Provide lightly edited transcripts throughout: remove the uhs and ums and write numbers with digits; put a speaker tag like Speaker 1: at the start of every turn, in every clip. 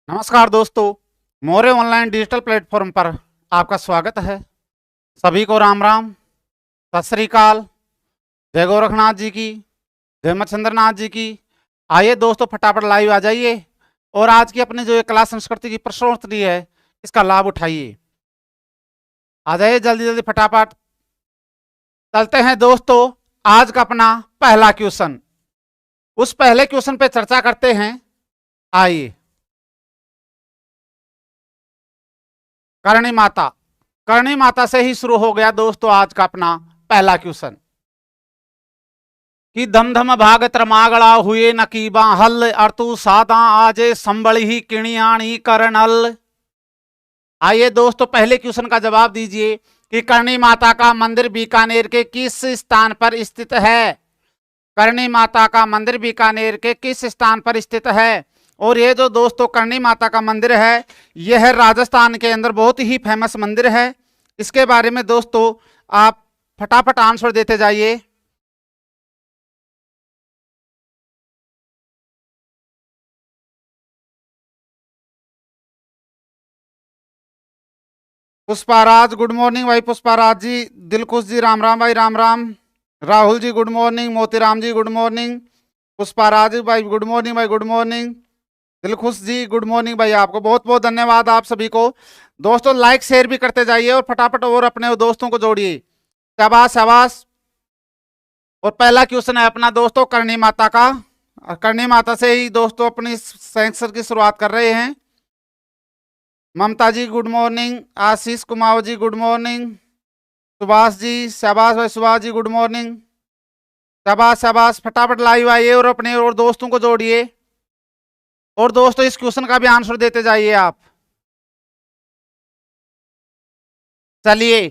Speaker 1: नमस्कार दोस्तों, मोरे online digital platform पर आपका स्वागत है। सभी को राम राम, सत श्री अकाल, जय गोरखनाथ जी की, जय मच्छिंद्र नाथ जी की। आइए दोस्तों, फटाफट लाइव आ जाइए और आज की अपनी जो ये कला संस्कृति की प्रश्नोत्तरी है, इसका लाभ उठाइए। आ जाइए जल्दी जल्दी फटाफट। चलते हैं दोस्तों, आज का अपना पहला क्वेश्चन। उस पहले क्वेश्चन पे चर्चा करते हैं। आइए, करणी माता। करणी माता से ही शुरू हो गया दोस्तों आज का अपना पहला क्वेश्चन कि धम धम भाग त्रमागड़ा हुए नकीबा हल अर्तु सादा आजे संबड़ी किणियाणी करनल। आइए दोस्तों, पहले क्वेश्चन का जवाब दीजिए कि करणी माता का मंदिर बीकानेर के किस स्थान पर स्थित है। करणी माता का मंदिर बीकानेर के किस स्थान पर स्थित है। और ये जो दोस्तों करणी माता का मंदिर है, यह राजस्थान के अंदर बहुत ही फेमस मंदिर है। इसके बारे में दोस्तों आप फटाफट आंसर देते जाइए। पुष्पाराज, गुड मॉर्निंग भाई पुष्पाराज जी। दिलखुश जी, राम राम भाई, राम राम। राहुल जी गुड मॉर्निंग, मोतीराम जी गुड मॉर्निंग, पुष्पाराज भाई गुड मॉर्निंग भाई, good morning. Dilkhush ji good morning भाई, आपको बहुत बहुत धन्यवाद आप सभी को। दोस्तों लाइक शेयर भी करते जाइए और फटाफट और अपने दोस्तों को जोड़िए। शाबाश शाबाश। और पहला क्वेश्चन है अपना दोस्तों करणी माता का। करणी माता से ही दोस्तों अपनी सेंसर की शुरुआत कर रहे हैं। ममता जी good morning, Ashish Kumar ji good morning, Subhash ji, शाबाश भाई सुभाष जी गुड मॉर्निंग, शाबाश शाबाश। फटाफट लाइव आइए और अपने और दोस्तों को जोड़िए। और दोस्तों इस क्वेश्चन का भी आंसर देते जाइए आप। चलिए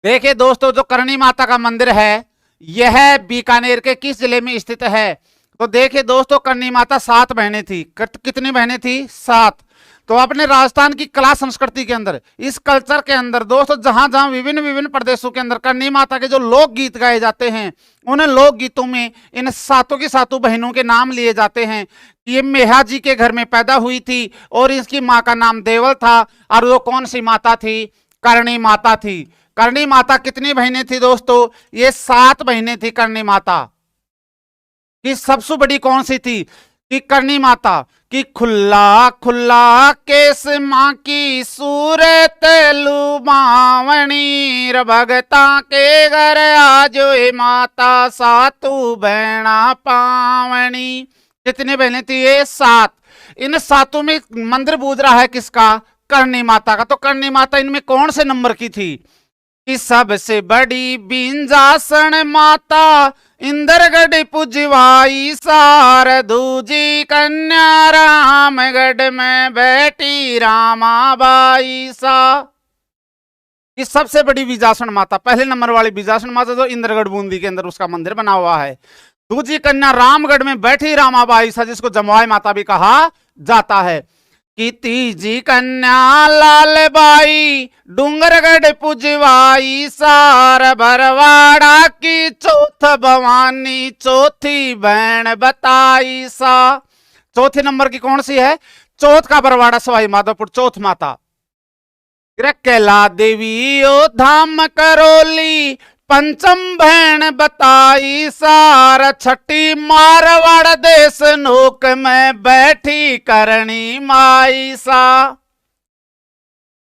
Speaker 1: देखिए दोस्तों, जो करणी माता का मंदिर है यह बीकानेर के किस जिले में स्थित है। तो देखिए दोस्तों, करणी माता 7 बहनें थी। कितनी बहनें थी? 7। तो अपने राजस्थान की कला संस्कृति के अंदर, इस कल्चर के अंदर दोस्तों, जहां जहां विभिन्न विभिन्न प्रदेशों के अंदर करणी माता के जो लोकगीत गाए जाते हैं, उन लोकगीतों में इन 7 की 7 बहनों के नाम लिए जाते हैं। ये मेहा जी के घर में पैदा हुई थी और इसकी माँ का नाम देवल था। और वो कौन सी माता थी? करणी माता थी। करणी माता कितनी बहनें थी दोस्तों? ये 7 बहनें थी करणी माता की। सबसे बड़ी कौन सी थी? कि करणी माता कि खुला खुला केस मां की सूरत लुबावणी, भगता के घर आजो माता सातू बहना पावनी। कितनी बहनें थी? ये 7। इन 7 में मंदिर बूझ रहा है किसका? करणी माता का। तो करणी माता इनमें कौन से नंबर की थी? कि सबसे बड़ी बिंजासन माता इंद्रगढ़ पुजवाई, शारदू जी कन्या रामगढ़ में बैठी रामाबाई सा। कि सबसे बड़ी बीजासन माता, पहले नंबर वाली बीजासन माता जो इंद्रगढ़ बूंदी के अंदर उसका मंदिर बना हुआ है। दूजी कन्या रामगढ़ में बैठी रामाबाई सा, जिसको जमवाई माता भी कहा जाता है। कि तीजी कन्या लालबाई डूंगरगढ़ पुजवाई, सार भरवाड़ा की चौथ भवानी चौथी बहन बताई सा। चौथे नंबर की कौन सी है? चौथ का बरवाड़ा सवाई माधोपुर चौथ माता। कैला देवी ओ धाम करोली पंचम बहन बताई, सार छठी मारवाड़ देश नोक में बैठी करणी माई सा।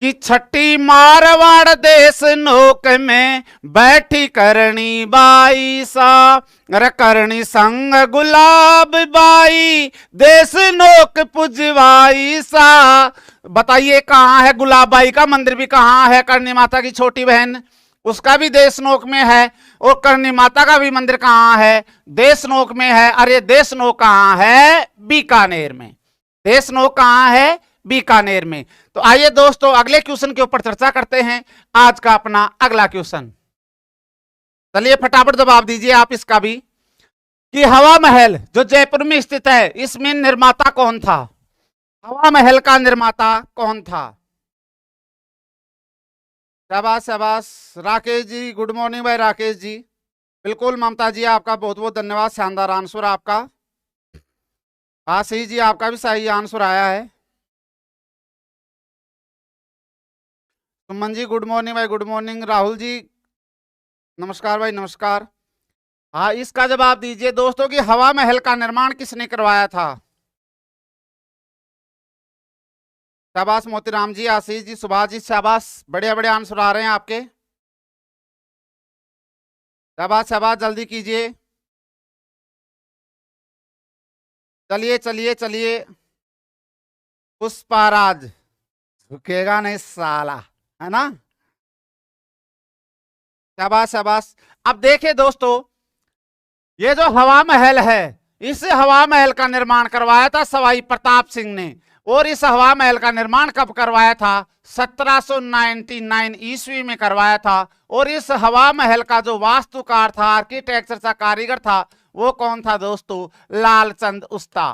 Speaker 1: कि छठी मारवाड़ देश नोक में बैठी करणी बाई सा। करणी संग गुलाब बाई देश नोक पुजवाई सा। बताइए कहाँ है? गुलाबबाई का मंदिर भी कहाँ है? करणी माता की छोटी बहन, उसका भी देशनोक में है। और करणी माता का भी मंदिर कहाँ है? देशनोक में है। अरे देशनोक कहाँ है? बीकानेर में। देशनोक कहाँ है? बीकानेर में। तो आइए दोस्तों अगले क्वेश्चन के ऊपर चर्चा करते हैं। आज का अपना अगला क्वेश्चन, चलिए फटाफट जवाब दीजिए आप इसका भी। कि हवा महल जो जयपुर में स्थित है, इसमें निर्माता कौन था? हवा महल का निर्माता कौन था? शाबाश शाबाश। राकेश जी गुड मॉर्निंग भाई, राकेश जी। बिल्कुल ममता जी, आपका बहुत बहुत धन्यवाद, शानदार आंसर आपका। आशीष जी आपका भी सही आंसर आया है। सुमन जी गुड मॉर्निंग भाई, गुड मॉर्निंग। राहुल जी नमस्कार भाई, नमस्कार। हाँ, इसका जवाब दीजिए दोस्तों कि हवा महल का निर्माण किसने करवाया था। शाबाश मोतीराम जी, आशीष जी, सुभाष जी, शाबाश, बढ़िया बढ़िया आंसर आ रहे हैं आपके। शाबाश शाबाश, जल्दी कीजिए। चलिए चलिए चलिए। पुष्पराज झुकेगा नहीं साला, है ना। शाबाश शाबाश। अब देखिए दोस्तों, ये जो हवा महल है, इस हवा महल का निर्माण करवाया था सवाई प्रताप सिंह ने। और इस हवा महल का निर्माण कब करवाया था? 1799 ईस्वी में करवाया था। और इस हवा महल का जो वास्तुकार था, आर्किटेक्चर था, कारीगर था, वो कौन था दोस्तों? लालचंद उस्ता।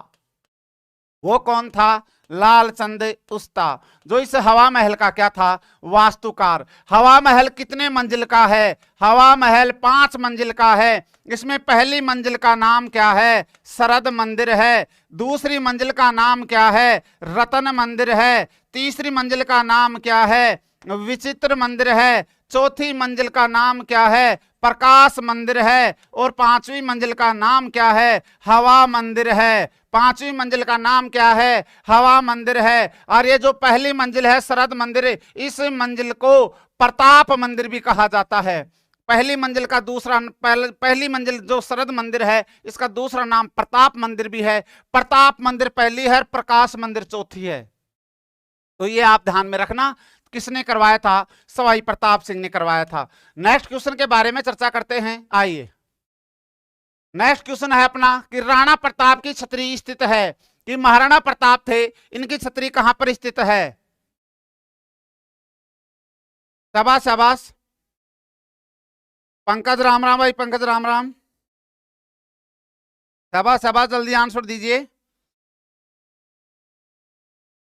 Speaker 1: वो कौन था? लालचंद उस्ता, जो इस हवा महल का क्या था? वास्तुकार। हवा महल कितने मंजिल का है? हवा महल 5 मंजिल का है। इसमें पहली मंजिल का नाम क्या है? शरद मंदिर है। दूसरी मंजिल का नाम क्या है? रतन मंदिर है। तीसरी मंजिल का नाम क्या है? विचित्र मंदिर है। चौथी मंजिल का नाम क्या है? प्रकाश मंदिर है। और 5वीं मंजिल का नाम क्या है? हवा मंदिर है। 5वीं मंजिल का नाम क्या है? हवा मंदिर है। और ये जो पहली मंजिल है शरद मंदिर, इस मंजिल को प्रताप मंदिर भी कहा जाता है। पहली मंजिल का दूसरा, पहली मंजिल जो शरद मंदिर है, इसका दूसरा नाम प्रताप मंदिर भी है। प्रताप मंदिर पहली है, प्रकाश मंदिर चौथी है। तो ये आप ध्यान में रखना। किसने करवाया था? सवाई प्रताप सिंह ने करवाया था। नेक्स्ट क्वेश्चन के बारे में चर्चा करते हैं, आइए। नेक्स्ट क्वेश्चन है अपना कि राणा प्रताप की छतरी स्थित है, कि महाराणा प्रताप थे, इनकी छतरी कहां पर स्थित है? शाबाश शाबाश। पंकज राम राम भाई, पंकज राम राम, शाबाश शाबाश, जल्दी आंसर दीजिए।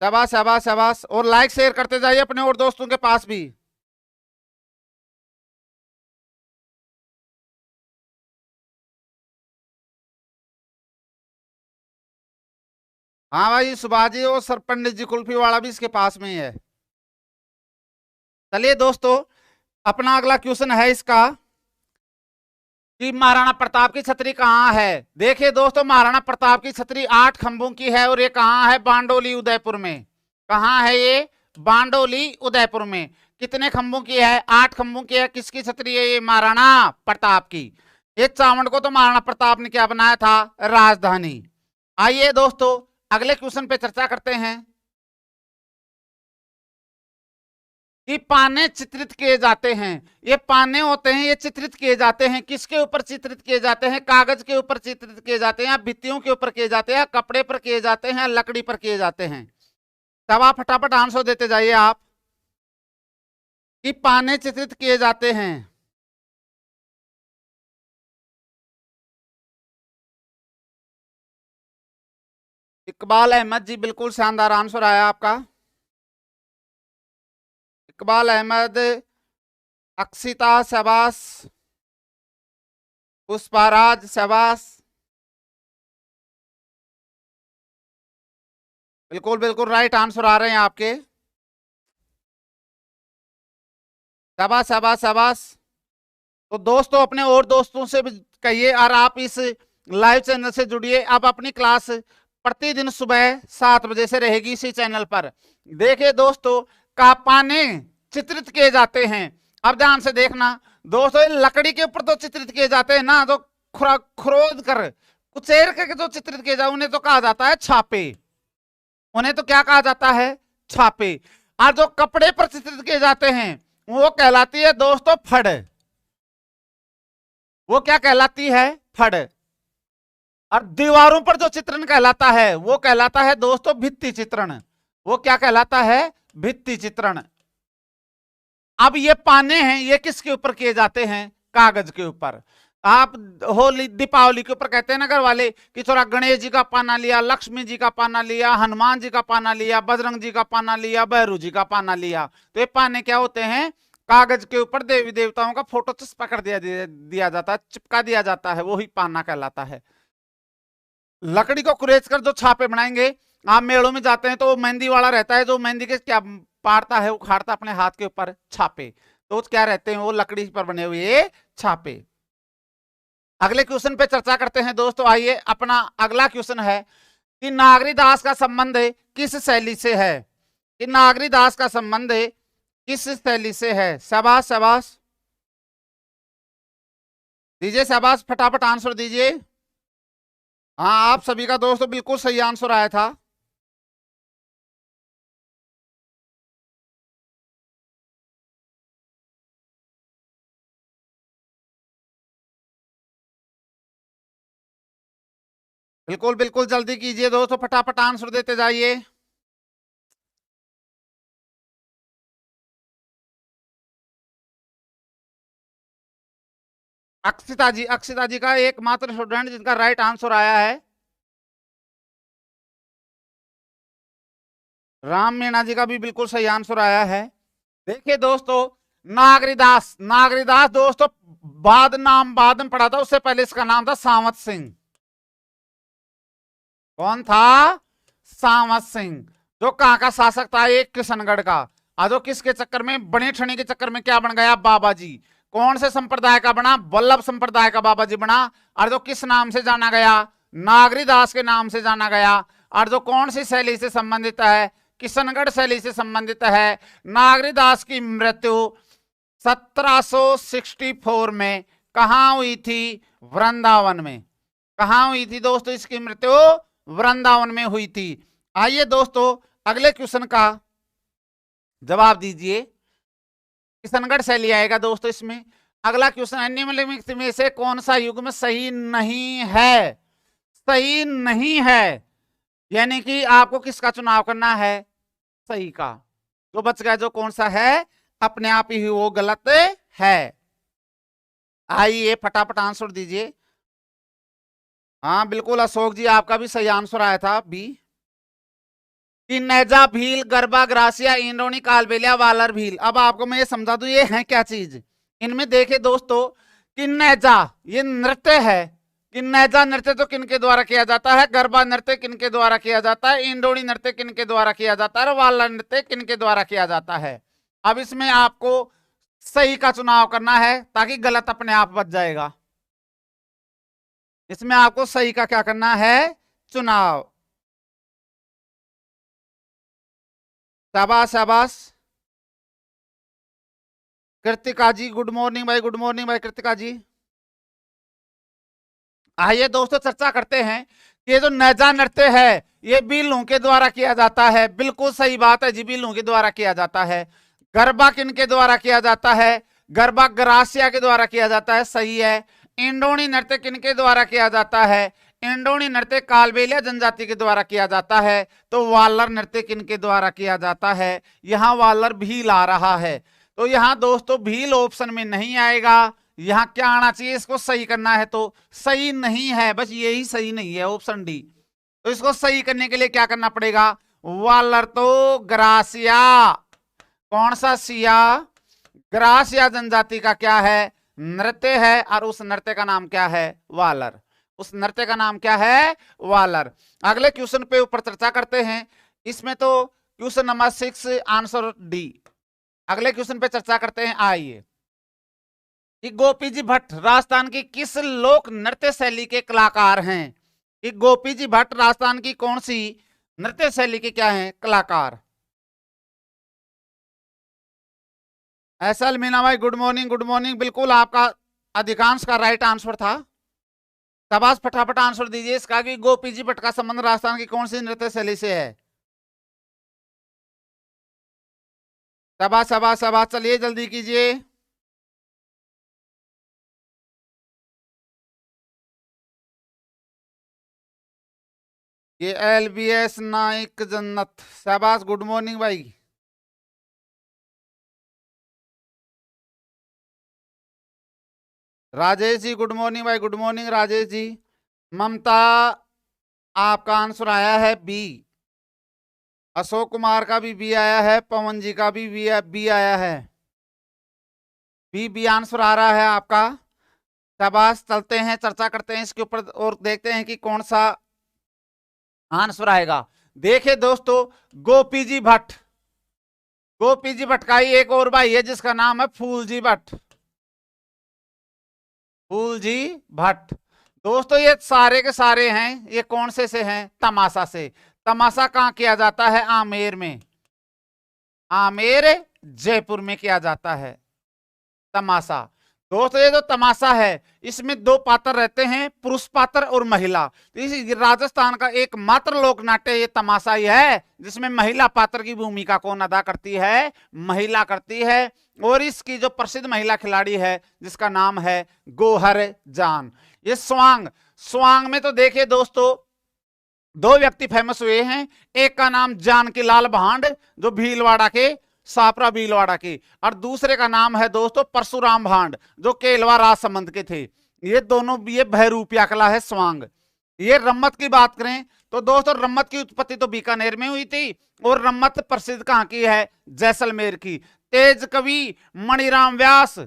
Speaker 1: शाबाश शाबाश शाबाश। और लाइक शेयर करते जाइए अपने और दोस्तों के पास भी। हाँ भाई, सुभाष जी और सर पंडित जी कुल्फी वाला भी इसके पास में ही है। चलिए दोस्तों, अपना अगला क्वेश्चन है इसका कि महाराणा प्रताप की छतरी कहाँ है। देखिए दोस्तों, महाराणा प्रताप की छतरी 8 खंभों की है। और ये कहाँ है? बांडोली उदयपुर में। कहाँ है ये? बांडोली उदयपुर में। कितने खंभों की है? 8 खंभों की है। किसकी छतरी है ये? महाराणा प्रताप की। ये चावंड को तो महाराणा प्रताप ने क्या बनाया था? राजधानी। आइए दोस्तों, अगले क्वेश्चन पे चर्चा करते हैं कि पाने चित्रित किए जाते हैं। ये पाने होते हैं, ये चित्रित किए जाते हैं। किसके ऊपर चित्रित किए जाते हैं? कागज के ऊपर चित्रित किए जाते हैं, भित्तियों के ऊपर किए जाते हैं, कपड़े पर किए जाते हैं, लकड़ी पर किए जाते हैं। तब आप फटाफट आंसर देते जाइए आप कि पाने चित्रित किए जाते हैं। इकबाल अहमद जी, बिल्कुल शानदार आंसर आया आपका। इकबाल अहमद, अक्षिता शाबाश, पुष्पाराज शाबाश, बिल्कुल बिल्कुल राइट आंसर आ रहे हैं आपके। शाबाश शाबाश शाबाश। तो दोस्तों, अपने और दोस्तों से भी कहिए और आप इस लाइव चैनल से जुड़िए। अब अपनी क्लास प्रतिदिन सुबह 7 बजे से रहेगी इसी चैनल पर। देखिए दोस्तों, पाने चित्रित किए जाते हैं। अब ध्यान से देखना दोस्तों, लकड़ी के ऊपर तो चित्रित किए जाते हैं ना, तो खरोद कर, कुचेर करके जो चित्रित किए जाए उन्हें तो कहा जाता है छापे। उन्हें तो क्या कहा जाता है? छापे। और जो कपड़े पर चित्रित किए जाते हैं वो कहलाती है दोस्तों फड़। वो क्या कहलाती है? फड़। और दीवारों पर जो चित्रण कहलाता है वो कहलाता है दोस्तों भित्ति चित्रण। वो क्या कहलाता है? भित्ति चित्रण। अब ये पाने हैं, ये किसके ऊपर किए जाते हैं? कागज के ऊपर। आप होली दीपावली के ऊपर कहते हैं ना घर वाले कि थोड़ा गणेश जी का पाना लिया, लक्ष्मी जी का पाना लिया, हनुमान जी का पाना लिया, बजरंग जी का पाना लिया, भैरू जी का पाना लिया। तो ये पाने क्या होते हैं? कागज के ऊपर देवी देवताओं का फोटो चस्पा कर दिया जाता है, चिपका दिया जाता है, वो ही पाना कहलाता है। लकड़ी को कुरेच कर जो छापे बनाएंगे, आप मेलों में जाते हैं तो वो मेहंदी वाला रहता है, जो मेहंदी के क्या पाड़ता है, उखाड़ता अपने हाथ के ऊपर छापे, तो क्या रहते हैं वो लकड़ी पर बने हुए छापे। अगले क्वेश्चन पे चर्चा करते हैं दोस्तों। आइए, अपना अगला क्वेश्चन है कि नागरीदास का संबंध किस शैली से है, कि नागरीदास का संबंध किस शैली से है। शाबाश शाबाश दीजिए, शाबाश, फटाफट आंसर दीजिए। हाँ, आप सभी का दोस्तों बिल्कुल सही आंसर आया था। बिल्कुल बिल्कुल जल्दी कीजिए दोस्तों, फटाफट आंसर देते जाइए। अक्षिता जी का एकमात्र स्टूडेंट जिनका राइट आंसर आया है। राम मीणा जी का भी बिल्कुल सही आंसर आया है। देखिए दोस्तों, नागरीदास दोस्तों बाद में पढ़ा था, उससे पहले इसका नाम था सावंत सिंह। कौन था? सावंत सिंह, जो कहां का शासक था? एक किशनगढ़ का। जो किसके चक्कर में, बने ठनी के चक्कर में क्या बन गया? बाबा जी। कौन से संप्रदाय का बना? वल्लभ संप्रदाय का बाबा जी बना। और जो किस नाम से जाना गया? नागरीदास के नाम से जाना गया। और जो कौन सी शैली से संबंधित है? किशनगढ़ शैली से संबंधित है। नागरीदास की मृत्यु 1764 में कहां हुई थी? वृंदावन में। कहां हुई थी दोस्तों इसकी मृत्यु? वृंदावन में हुई थी। आइए दोस्तों, अगले क्वेश्चन का जवाब दीजिए। किशनगढ़ शैली आएगा दोस्तों इसमें। अगला क्वेश्चन, निम्नलिखित में से कौन सा युग्म सही नहीं है? सही नहीं है, यानी कि आपको किसका चुनाव करना है? सही का। जो बच गया, जो कौन सा है, अपने आप ही वो गलत है। आइए फटाफट आंसर दीजिए। हाँ बिल्कुल अशोक जी, आपका भी सही आंसर आया था बी। नैजा भील, गरबा, ग्रासिया, इंद्रोणी, कालबेलिया, वालर भील। अब आपको मैं ये समझा दूं ये है क्या चीज। इनमें देखे दोस्तों, किन्नैजा ये नृत्य है। किन्नैजा नृत्य तो किनके द्वारा किया जाता है? गरबा नृत्य किनके द्वारा किया जाता है? इंद्रोणी नृत्य किनके द्वारा किया जाता है? और वालर नृत्य किनके द्वारा किया जाता है? अब इसमें आपको सही का चुनाव करना है, ताकि गलत अपने आप बच जाएगा। इसमें आपको सही का क्या करना है? चुनाव। शाबाश शाबाश कृतिका जी, गुड मॉर्निंग भाई, गुड मॉर्निंग भाई कृतिका जी। आइए दोस्तों चर्चा करते हैं कि ये जो नैजा नृत्य है ये बीलू के द्वारा किया जाता है। बिल्कुल सही बात है जी, बीलू के द्वारा किया जाता है। गरबा किन के द्वारा किया जाता है? गरबा ग्रासिया के द्वारा किया जाता है, सही है। इंडोनी नृत्य किन के द्वारा किया जाता है? इंडोनी नृत्य कालबेलिया जनजाति के द्वारा किया जाता है। तो वालर नृत्य किन के द्वारा किया जाता है? यहां वालर भील आ रहा है, तो यहां दोस्तों भील ऑप्शन में नहीं आएगा। यहां क्या आना चाहिए? इसको सही करना है, तो सही नहीं है, बस यही सही नहीं है, ऑप्शन डी। तो इसको सही करने के लिए क्या करना पड़ेगा? वालर तो ग्रासिया, कौन सा सिया? ग्रासिया जनजाति का क्या है? नृत्य है, और उस नृत्य का नाम क्या है? वालर। उस नृत्य का नाम क्या है? वालर। अगले क्वेश्चन पे ऊपर चर्चा करते हैं। इसमें तो क्वेश्चन नंबर 6 आंसर डी। अगले क्वेश्चन पे चर्चा करते हैं। आइए, गोपी जी भट्ट राजस्थान की किस लोक नृत्य शैली के कलाकार हैं? कि गोपी जी भट्ट राजस्थान की कौन सी नृत्य शैली के क्या हैं? कलाकार। एसएल मीना भाई, गुड मॉर्निंग, गुड मॉर्निंग। बिल्कुल आपका अधिकांश का राइट आंसर था। शाबाश, फटाफट आंसर दीजिए इसका कि गोपी जी भट्ट का संबंध राजस्थान की कौन सी नृत्य शैली से है? शाबाश शाबाश शाबाश, चलिए जल्दी कीजिए। ये LBS नाइक जन्नत, शाबाश, गुड मॉर्निंग भाई। राजेश जी, गुड मॉर्निंग भाई, गुड मॉर्निंग राजेश जी। ममता, आपका आंसर आया है बी। अशोक कुमार का भी बी आया है, पवन जी का भी बी आया है। बी आंसर आ रहा है आपका। शाबाश, चलते हैं चर्चा करते हैं इसके ऊपर और देखते हैं कि कौन सा आंसर आएगा। देखिए दोस्तों, गोपी जी भट्ट, गोपी जी भट्ट का ही एक और भाई है जिसका नाम है फूलजी भट्ट, फूलजी भट्ट। दोस्तों ये सारे के सारे हैं, ये कौन से हैं? तमाशा से। तमाशा कहाँ किया जाता है? आमेर में, आमेर जयपुर में किया जाता है तमाशा। दोस्तों ये जो तमाशा है इसमें दो पात्र रहते हैं, पुरुष पात्र और महिला। तो इस राजस्थान का एकमात्र लोक नाट्य ये तमाशा ही है जिसमें महिला पात्र की भूमिका कौन अदा करती है? महिला करती है। और इसकी जो प्रसिद्ध महिला खिलाड़ी है जिसका नाम है गोहर जान। ये स्वांग, स्वांग में तो देखिए दोस्तों दो व्यक्ति फेमस हुए हैं, एक का नाम जानकी लाल भांड जो भीलवाड़ा के, सापरा भीलवाड़ा की, और दूसरे का नाम है दोस्तों परशुराम भांड जो केलवा राजसमंद के थे। ये दोनों, ये बहरूपिया कला है स्वांग। ये रम्मत की बात करें तो दोस्तों रम्मत की उत्पत्ति तो बीकानेर में हुई थी और रम्मत प्रसिद्ध कहां की है? जैसलमेर की। तेज कवि मणिराम व्यास,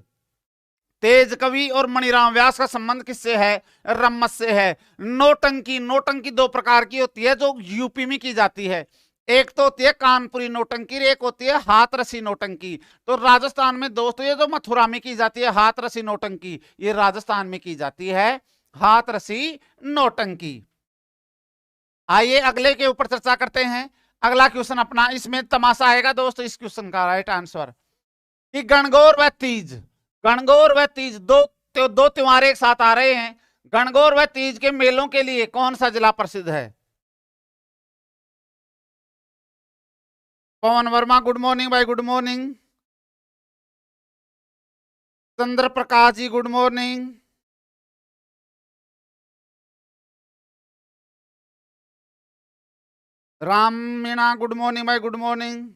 Speaker 1: तेज कवि और मणिराम व्यास का संबंध किससे है? रम्मत से है। नोटंकी, नोटंकी दो प्रकार की होती है जो यूपी में की जाती है, एक तो होती है कानपुरी नोटंकी, एक होती है हाथ रसी नोटंकी। तो राजस्थान में दोस्तों ये जो मथुरा में की जाती है हाथ रसी नोटंकी, ये राजस्थान में की जाती है हाथ रसी नोटंकी। आइए अगले के ऊपर चर्चा करते हैं। अगला क्वेश्चन अपना, इसमें तमाशा आएगा दोस्तों इस क्वेश्चन का राइट आंसर कि गणगौर व तीज, गणगौर व तीज दो त्योहार एक साथ आ रहे हैं। गणगौर व तीज के मेलों के लिए कौन सा जिला प्रसिद्ध है? पवन वर्मा गुड मॉर्निंग भाई, good morning. Chandra Prakash ji good morning. Ram Meena good morning भाई, गुड मॉर्निंग।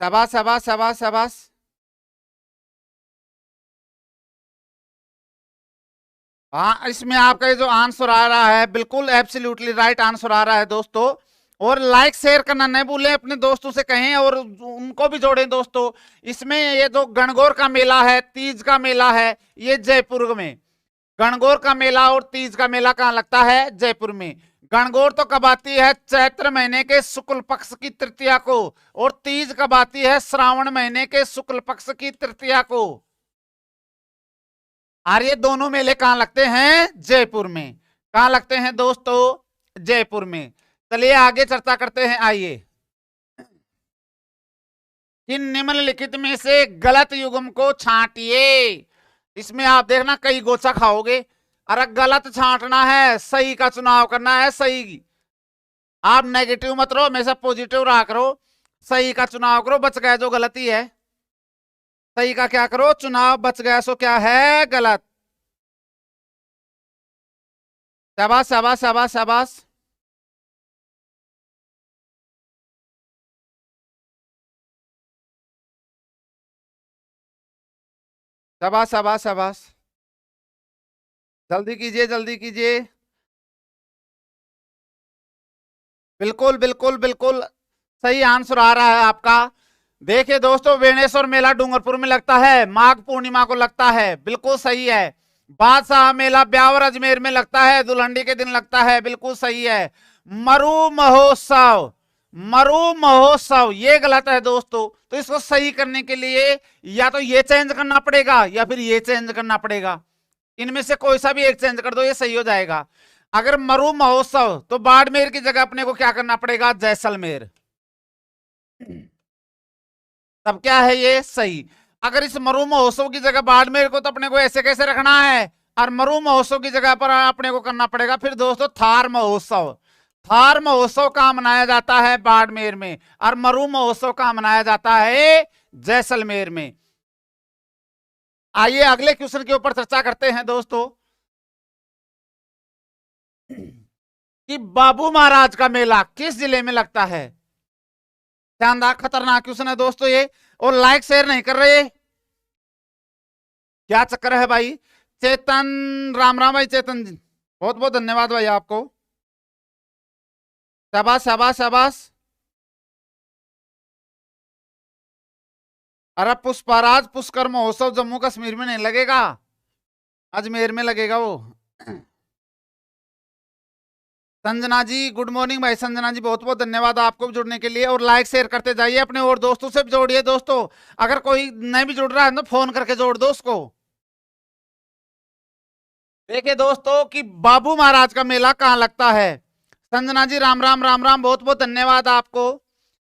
Speaker 1: शाबाश शाबाश शाबाश शाबाश। हाँ इसमें आपका जो आंसर आ रहा है बिल्कुल एब्सोल्युटली राइट आंसर आ रहा है दोस्तों। और लाइक शेयर करना नहीं भूलें, अपने दोस्तों से कहें और उनको भी जोड़ें दोस्तों। इसमें ये जो गणगौर का मेला है, तीज का मेला है, ये जयपुर में। गणगौर का मेला और तीज का मेला कहाँ लगता है? जयपुर में। गणगौर तो कब आती है? चैत्र महीने के शुक्ल पक्ष की तृतीया को, और तीज कब आती है? श्रावण महीने के शुक्ल पक्ष की तृतीया को। और ये दोनों मेले कहां लगते हैं? जयपुर में। कहां लगते हैं दोस्तों? जयपुर में। चलिए आगे चर्चा करते हैं। आइए, इन निम्नलिखित में से गलत युग्म को छांटिए। इसमें आप देखना कई गोचा खाओगे। अरे गलत छांटना है, सही का चुनाव करना है। सही, आप नेगेटिव मत रहो, हमेशा पॉजिटिव रहा करो। सही का चुनाव करो, बच गया जो गलती है। सही का क्या करो? चुनाव। बच गया सो क्या है? गलत। शाबाश शाबाश शाबाश शाबाश। शाबाश शाबाश शाबाश। जल्दी कीजिए जल्दी कीजिए। बिल्कुल बिल्कुल बिल्कुल सही आंसर आ रहा है आपका। देखिए दोस्तों, वेणेश्वर मेला डूंगरपुर में लगता है, माघ पूर्णिमा को लगता है, बिल्कुल सही है। बादशाह मेला ब्यावर अजमेर में लगता है, दुल्हंडी के दिन लगता है, बिल्कुल सही है। मरु महोत्सव, मरु महोत्सव ये गलत है दोस्तों। तो इसको सही करने के लिए या तो ये चेंज करना पड़ेगा या फिर ये चेंज करना पड़ेगा। इनमें से कोई सा भी एक चेंज कर दो, ये सही हो जाएगा। अगर मरु महोत्सव तो बाड़मेर की जगह अपने को क्या करना पड़ेगा? जैसलमेर। तब क्या है ये? सही। अगर इस मरु महोत्सव की जगह बाड़मेर को तो अपने को ऐसे कैसे रखना है, और मरु महोत्सव की जगह पर अपने को करना पड़ेगा फिर दोस्तों थार महोत्सव। थार महोत्सव कहां मनाया जाता है? बाड़मेर में। और मरु महोत्सव कहां मनाया जाता है? जैसलमेर में। आइए अगले क्वेश्चन के ऊपर चर्चा करते हैं दोस्तों कि बाबू महाराज का मेला किस जिले में लगता है? शानदार खतरनाक क्वेश्चन है दोस्तों ये। और लाइक शेयर नहीं कर रहे, क्या चक्कर है भाई? चेतन, राम राम भाई चेतन जी, बहुत बहुत धन्यवाद भाई आपको। शाबाश शाबाश शाबाश। अरे पुष्पराज पुष्कर महोत्सव जम्मू कश्मीर में नहीं लगेगा, अजमेर में लगेगा वो। संजना जी गुड मॉर्निंग भाई संजना जी, बहुत बहुत धन्यवाद आपको भी जुड़ने के लिए, और लाइक शेयर करते जाइए, अपने और दोस्तों से भी जोड़िए दोस्तों। अगर कोई नहीं भी जुड़ रहा है तो फोन करके जोड़ दो उसको। देखिए दोस्तों कि बाबू महाराज का मेला कहाँ लगता है। संजना जी राम राम राम राम, बहुत बहुत धन्यवाद आपको।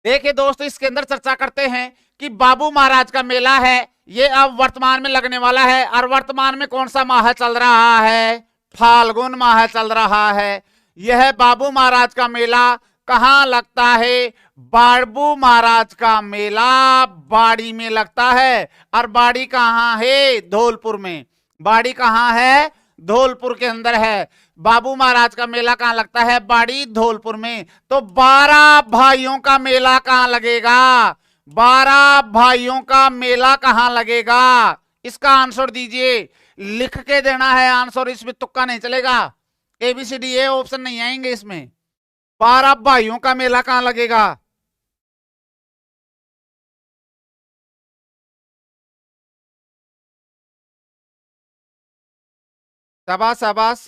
Speaker 1: देखिए दोस्तों इसके अंदर चर्चा करते हैं कि बाबू महाराज का मेला है, ये अब वर्तमान में लगने वाला है, और वर्तमान में कौन सा माह चल रहा है, फाल्गुन माह चल रहा है। यह बाबू महाराज का मेला कहाँ लगता है, बाबू महाराज का मेला बाड़ी में लगता है, और बाड़ी कहाँ है, धौलपुर में। बाड़ी कहाँ है, धौलपुर के अंदर है। बाबू महाराज का मेला कहाँ लगता है, बाड़ी धौलपुर में। तो 12 भाइयों का मेला कहाँ लगेगा, 12 भाइयों का मेला कहाँ लगेगा, इसका आंसर दीजिए। लिख के देना है आंसर, इसमें तुक्का नहीं चलेगा, एबीसीडी ए ऑप्शन नहीं आएंगे इसमें। 12 भाइयों का मेला कहाँ लगेगा। शाबाश शाबाश,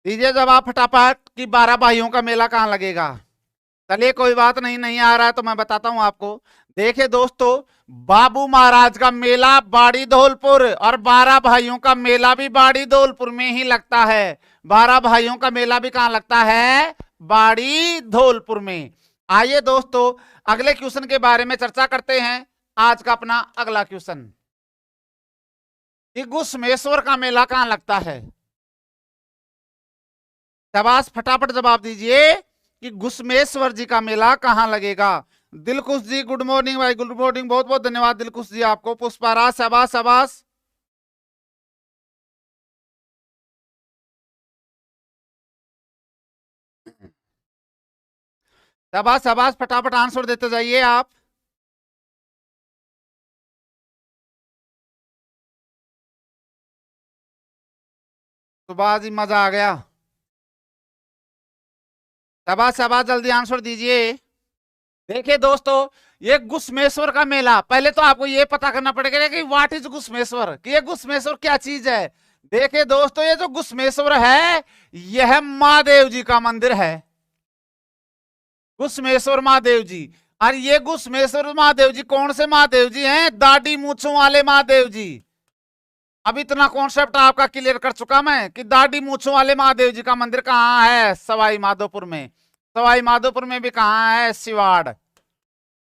Speaker 1: दीजिए जवाब फटाफट कि 12 भाइयों का मेला कहाँ लगेगा। चलिए कोई बात नहीं, नहीं आ रहा है तो मैं बताता हूं आपको। देखिए दोस्तों बाबू महाराज का मेला बाड़ी धौलपुर, और 12 भाइयों का मेला भी बाड़ी धौलपुर में ही लगता है। 12 भाइयों का मेला भी कहां लगता है, बाड़ी धौलपुर में। आइए दोस्तों अगले क्वेश्चन के बारे में चर्चा करते हैं। आज का अपना अगला क्वेश्चन कि घुसमेश्वर का मेला कहां लगता है। शाबाश फटाफट जवाब दीजिए कि घुसमेश्वर जी का मेला कहां लगेगा। दिलकुश जी गुड मॉर्निंग भाई, गुड मॉर्निंग, बहुत बहुत धन्यवाद दिलकुश जी आपको। पुष्पाराज शाबाश शाबाश, शाबाश शाबाश, फटाफट आंसर देते जाइए आप। सुभाष जी मजा आ गया, शाबाश शाबाश, जल्दी आंसर दीजिए। देखिए दोस्तों ये घुसमेश्वर का मेला, पहले तो आपको ये पता करना पड़ेगा कि व्हाट इज घुसमेश्वर, कि ये घुसमेश्वर क्या चीज है। देखिए दोस्तों ये जो घुसमेश्वर है यह महादेव जी का मंदिर है, घुसमेश्वर महादेव जी। और ये घुसमेश्वर महादेव जी कौन से महादेव जी हैं, दाढ़ी मूछों वाले महादेव जी। अब इतना कॉन्सेप्ट आपका क्लियर कर चुका मैं कि दाढ़ी मूछों वाले महादेव जी का मंदिर कहाँ है, सवाई माधोपुर में। सवाई माधोपुर में भी कहाँ है, सिवाड़।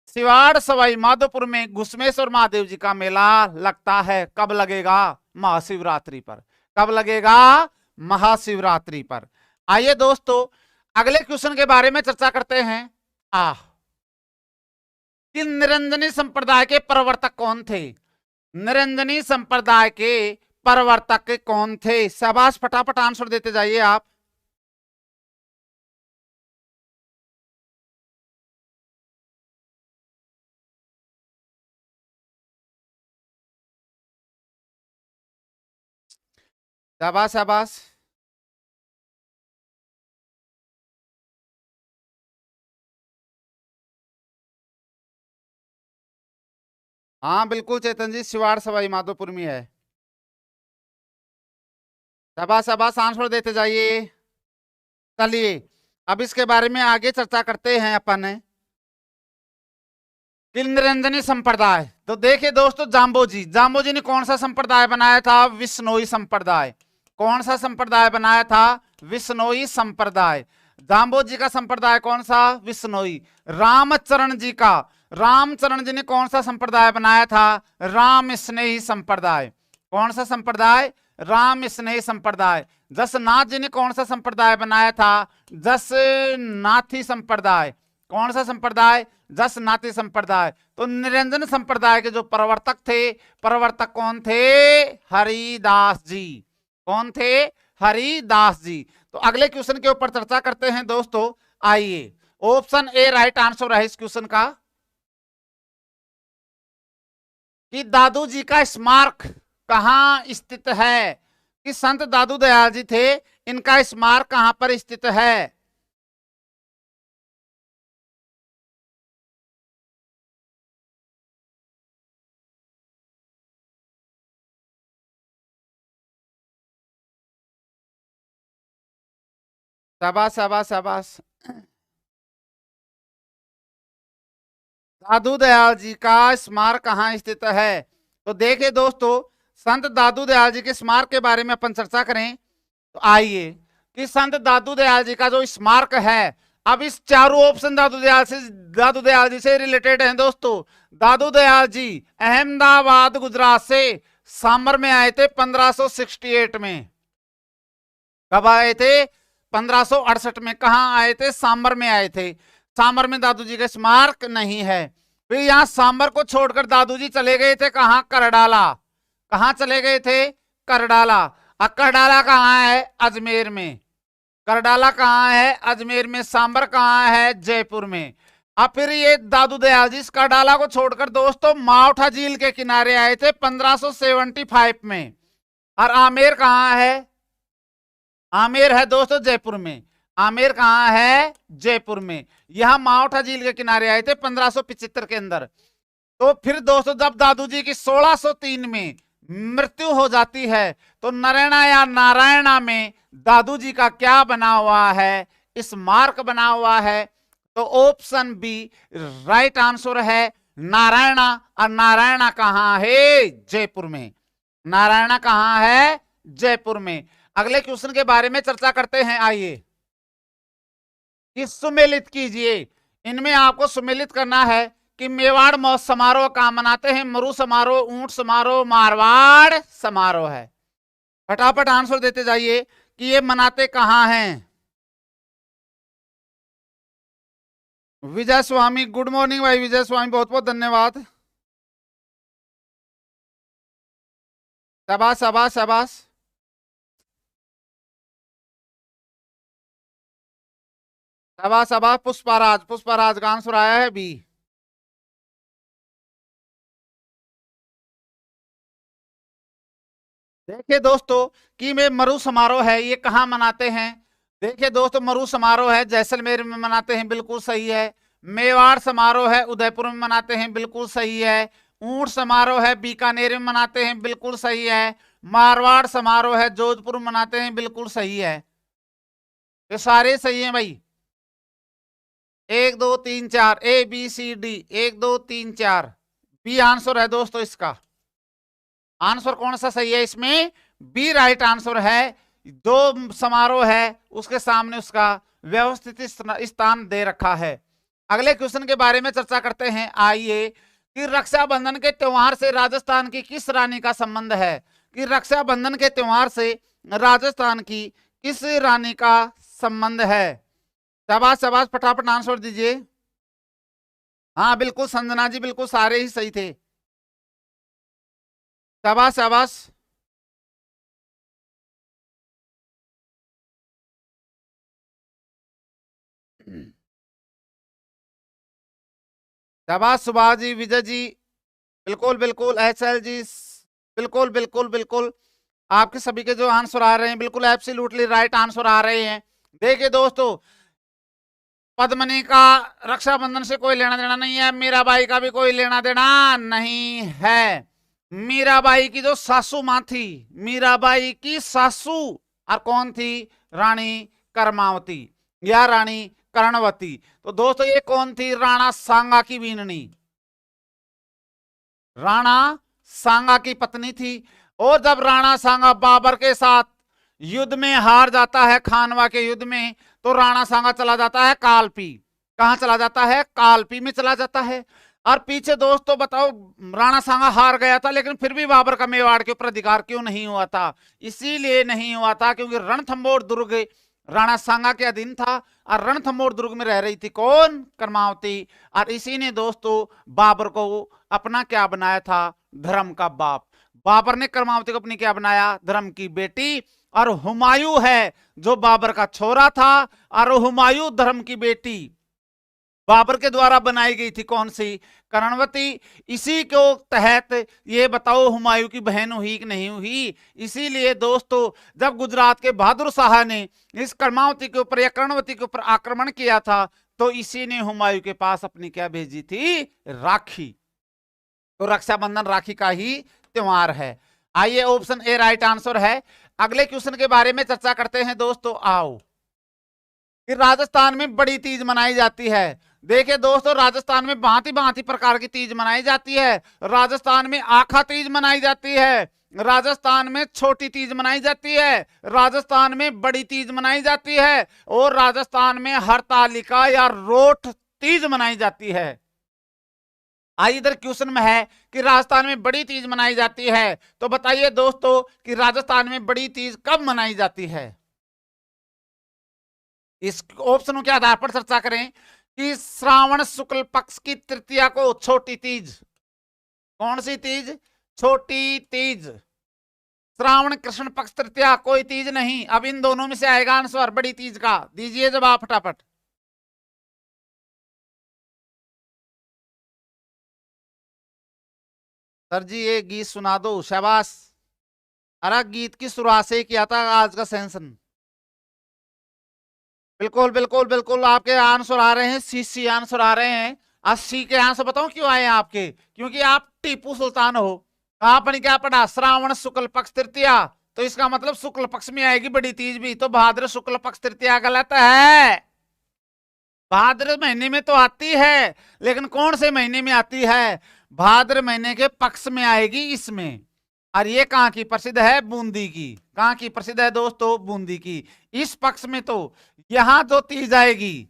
Speaker 1: सिवाड़ सवाई माधोपुर में घुसमेश्वर महादेव जी का मेला लगता है। कब लगेगा, महाशिवरात्रि पर। कब लगेगा, महाशिवरात्रि पर। आइए दोस्तों अगले क्वेश्चन के बारे में चर्चा करते हैं। कि निरंजनी संप्रदाय के प्रवर्तक कौन थे, निरंजनी संप्रदाय के प्रवर्तक कौन थे। शाबाश फटाफट आंसर देते जाइए आप। शाबाश शाबाश, हाँ बिल्कुल चेतन जी, सिवाड़ सवाई माधोपुर में है। शाबाश शाबाश, आंसर देते जाइए। चलिए अब इसके बारे में आगे चर्चा करते हैं अपन। कि निरंजनी संप्रदाय, तो देखिए दोस्तों जाम्बो जी, जाम्बो जी ने कौन सा संप्रदाय बनाया था, विश्नोई संप्रदाय। कौन सा संप्रदाय बनाया था, विश्नोई संप्रदाय। जाम्बो जी का संप्रदाय कौन सा, विश्नोई। रामचरण जी का, रामचरण जी ने कौन सा संप्रदाय बनाया था, राम स्नेही संप्रदाय। कौन सा संप्रदाय, राम स्नेही संप्रदाय। जसनाथ जी ने कौन सा संप्रदाय बनाया था, जसनाथी संप्रदाय। कौन सा संप्रदाय, जसनाथी संप्रदाय। तो निरंजन संप्रदाय के जो प्रवर्तक थे, प्रवर्तक कौन थे, हरिदास जी। कौन थे, हरिदास जी। तो अगले क्वेश्चन के ऊपर चर्चा करते हैं दोस्तों। आइए ऑप्शन ए राइट आंसर है इस क्वेश्चन का। कि दादू जी का स्मारक कहां स्थित है, कि संत दादू दयाल जी थे, इनका स्मारक कहां पर स्थित है। शाबाश शाबाश शाबाश। दादू दयाल जी का स्मारक कहाँ स्थित है? तो देखिए दोस्तों, संत दादू दयाल जी के स्मारक के बारे में अपन चर्चा करें तो आइए कि संत दादू दयाल जी का जो स्मारक है, अब इस चारों ऑप्शन दादू दयाल जी से रिलेटेड हैं दोस्तों। दादू दयाल जी अहमदाबाद गुजरात से सांबर में आए थे 1568 में। कब आए थे? 1568 में। कहा आए थे? सांबर में आए थे। सांबर में दादू जी का स्मारक नहीं है। फिर यहां सांबर को छोड़कर दादू जी चले गए थे कहां? करडाला। कहां चले गए थे? करडाला। और करडाला कहां है? अजमेर में। करडाला कहां है? अजमेर में। सांबर कहां है? जयपुर में। अब फिर ये दादू दयाल जी इस करडाला को छोड़कर दोस्तों मावठा झील के किनारे आए थे 1575 में। और आमेर कहां है? आमेर है दोस्तों जयपुर में। आमेर कहां है? जयपुर में। यहां मावठा झील के किनारे आए थे 1575 के अंदर। तो फिर दोस्तों जब दादू जी की 1603 में मृत्यु हो जाती है तो नरैना या नारायणा में दादू जी का क्या बना हुआ है? स्मारक बना हुआ है। तो ऑप्शन बी राइट आंसर है नारायणा। और नारायणा कहां है? जयपुर में। नारायणा कहां है? जयपुर में। अगले क्वेश्चन के बारे में चर्चा करते हैं। आइए कि सुमेलित कीजिए। इनमें आपको सुमेलित करना है कि मेवाड़ महोत्सव समारोह कहां मनाते हैं? मरु समारोह, ऊंट समारोह, मारवाड़ समारोह है। फटाफट आंसर देते जाइए कि ये मनाते कहां हैं। विजय स्वामी, गुड मॉर्निंग भाई विजय स्वामी, बहुत बहुत धन्यवाद। शाबाश शाबाश शाबाश। शाबाश शाबाश। पुष्पाराज, पुष्पाराज का आंसर आया है बी। देखिए दोस्तों कि में मरु समारोह है, ये कहां मनाते हैं? देखिए दोस्तों मरु समारोह है जैसलमेर में मनाते हैं, बिल्कुल सही है। मेवाड़ समारोह है उदयपुर में मनाते हैं, बिल्कुल सही है। ऊंट समारोह है बीकानेर में मनाते हैं, बिल्कुल सही है। मारवाड़ समारोह है जोधपुर में मनाते हैं, बिल्कुल सही है। ये सारे सही हैं भाई। 1 2 3 4 A B C D, 1 2 3 4 B answer है दोस्तों इसका। आंसर कौन सा सही है इसमें? बी राइट आंसर है। जो समारोह है उसके सामने उसका व्यवस्थित स्थान दे रखा है। अगले क्वेश्चन के बारे में चर्चा करते हैं। आइए कि रक्षाबंधन के त्योहार से राजस्थान की किस रानी का संबंध है? कि रक्षाबंधन के त्योहार से राजस्थान की किस रानी का संबंध है? शाबाश शाबाश, फटाफट आंसर दीजिए। हाँ बिल्कुल संजना जी, बिल्कुल सारे ही सही थे। शाबाश शाबाश। शाबाश सुभाष जी, विजय जी, बिल्कुल बिल्कुल। एचएल जी, बिल्कुल बिल्कुल बिल्कुल। आपके सभी के जो आंसर आ रहे हैं बिल्कुल एब्सोल्युटली राइट आंसर आ रहे हैं। देखिए दोस्तों पद्मनी का रक्षाबंधन से कोई लेना देना नहीं है, मीराबाई का भी कोई लेना देना नहीं है। मीराबाई की जो सासू मां थी, मीराबाई की सासू और कौन थी? रानी कर्मावती या रानी कर्णवती। तो दोस्तों ये कौन थी? राणा सांगा की बीननी, राणा सांगा की पत्नी थी। और जब राणा सांगा बाबर के साथ युद्ध में हार जाता है, खानवा के युद्ध में, तो राणा सांगा चला जाता है कालपी। कहां चला जाता है? कालपी में चला जाता है। और पीछे दोस्तों बताओ राणा सांगा हार गया था, लेकिन फिर भी बाबर का मेवाड़ के ऊपर अधिकार क्यों नहीं हुआ था? इसीलिए नहीं हुआ था क्योंकि रणथंबोर दुर्ग राणा सांगा के अधीन था और रणथंबोर दुर्ग में रह रही थी कौन? कर्मावती। और इसी ने दोस्तों बाबर को अपना क्या बनाया था? धर्म का बाप। बाबर ने कर्मावती को अपनी क्या बनाया? धर्म की बेटी। और हुमायूं है जो बाबर का छोरा था, और हुमायूं धर्म की बेटी बाबर के द्वारा बनाई गई थी कौन सी? कर्णवती। इसी को तहत ये बताओ हुमायूं की बहन हुई कि नहीं हुई? इसीलिए दोस्तों जब गुजरात के बहादुर शाह ने इस कर्मावती के ऊपर या कर्णवती के ऊपर आक्रमण किया था, तो इसी ने हुमायूं के पास अपनी क्या भेजी थी? राखी। तो रक्षाबंधन राखी का ही त्योहार है। आइए ऑप्शन ए राइट आंसर है। अगले क्वेश्चन के बारे में चर्चा करते हैं दोस्तों। आओ कि राजस्थान में बड़ी तीज मनाई जाती है। देखिए दोस्तों, राजस्थान में भांति भांति प्रकार की तीज मनाई जाती है। राजस्थान में आखा तीज मनाई जाती है, राजस्थान में छोटी तीज मनाई जाती है, राजस्थान में बड़ी तीज मनाई जाती है, और राजस्थान में हरतालिका या रोठ तीज मनाई जाती है। आज इधर क्वेश्चन में है कि राजस्थान में बड़ी तीज मनाई जाती है, तो बताइए दोस्तों कि राजस्थान में बड़ी तीज कब मनाई जाती है। इस ऑप्शनों के आधार पर चर्चा करें कि श्रावण शुक्ल पक्ष की तृतीया को छोटी तीज, कौन सी तीज, छोटी तीज। श्रावण कृष्ण पक्ष तृतीया कोई तीज नहीं। अब इन दोनों में से आएगा आंसर बड़ी तीज का। दीजिए जवाब फटाफट। सर जी ये गीत सुना दो, शाबाश। अरे गीत की शुरुआत से किया था आज का सेंसन। बिल्कुल बिल्कुल बिल्कुल, आपके आंसर आ रहे हैं, सी आंसर आ रहे हैं। 80 के आंसर बताऊं क्यों आए हैं आपके, क्योंकि आप टीपू सुल्तान हो। आपने क्या पढ़ा, श्रावण शुक्ल पक्ष तृतीया, तो इसका मतलब शुक्ल पक्ष में आएगी बड़ी तीज भी, तो भाद्र शुक्ल पक्ष तृतीया गलत है। भाद्र महीने में तो आती है, लेकिन कौन से महीने में आती है, भाद्र महीने के पक्ष में आएगी इसमें। और ये कहां की प्रसिद्ध है, बूंदी की। कहां की प्रसिद्ध है दोस्तों, बूंदी की। इस पक्ष में तो यहां जो तीज आएगी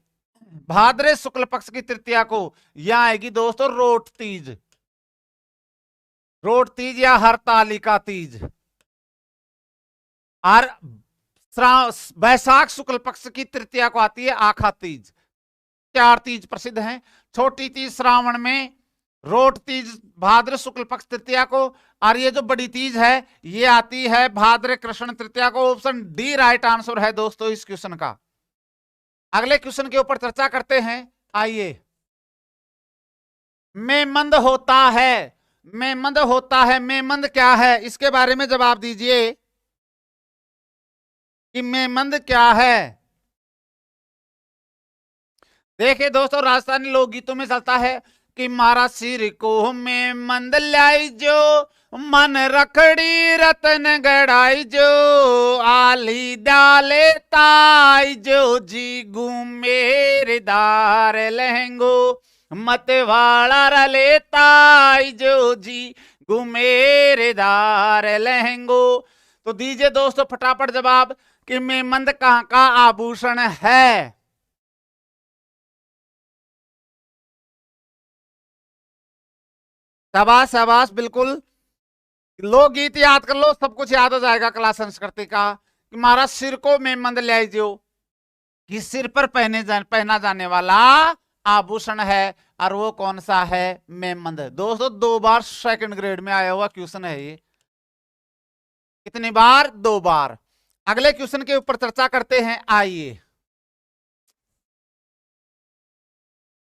Speaker 1: भाद्र शुक्ल पक्ष की तृतीया को, यहां आएगी दोस्तों रोठ तीज, रोठ तीज या हरतालिका तीज। और वैशाख शुक्ल पक्ष की तृतीया को आती है आखा तीज। 4 तीज प्रसिद्ध हैं। छोटी तीज श्रावण में, रोठ तीज भाद्र शुक्ल पक्ष तृतीया को, और ये जो बड़ी तीज है ये आती है भाद्र कृष्ण तृतीया को। ऑप्शन डी राइट आंसर है दोस्तों इस क्वेश्चन का। अगले क्वेश्चन के ऊपर चर्चा करते हैं, आइए। मेमंद होता है, मेमंद होता है, मेमंद क्या है, इसके बारे में जवाब दीजिए कि मेमंद क्या है। देखिए दोस्तों, राजस्थानी लोकगीतों में चलता है कि मारा सिर को में मंद लाई जो, मन रखड़ी रतन गड़ाई जो, आली डाले ताई जो, जी घूमेरे दार लहंगो, मत वाला रले ताई जो, जी घूमेरे दार लहंगो। तो दीजिए दोस्तों फटाफट जवाब कि मेमंद कहां का आभूषण है। शाबाश शाबाश, बिल्कुल। लोकगीत याद कर लो, सब कुछ याद हो जाएगा कला संस्कृति का। कि मारा सिर को मेमंद ले जो, कि सिर पर पहना जाने वाला आभूषण है, और वो कौन सा है, मेमंद। दोस्तों 2 बार सेकंड ग्रेड में आया हुआ क्वेश्चन है ये। कितनी बार, 2 बार। अगले क्वेश्चन के ऊपर चर्चा करते हैं, आइए।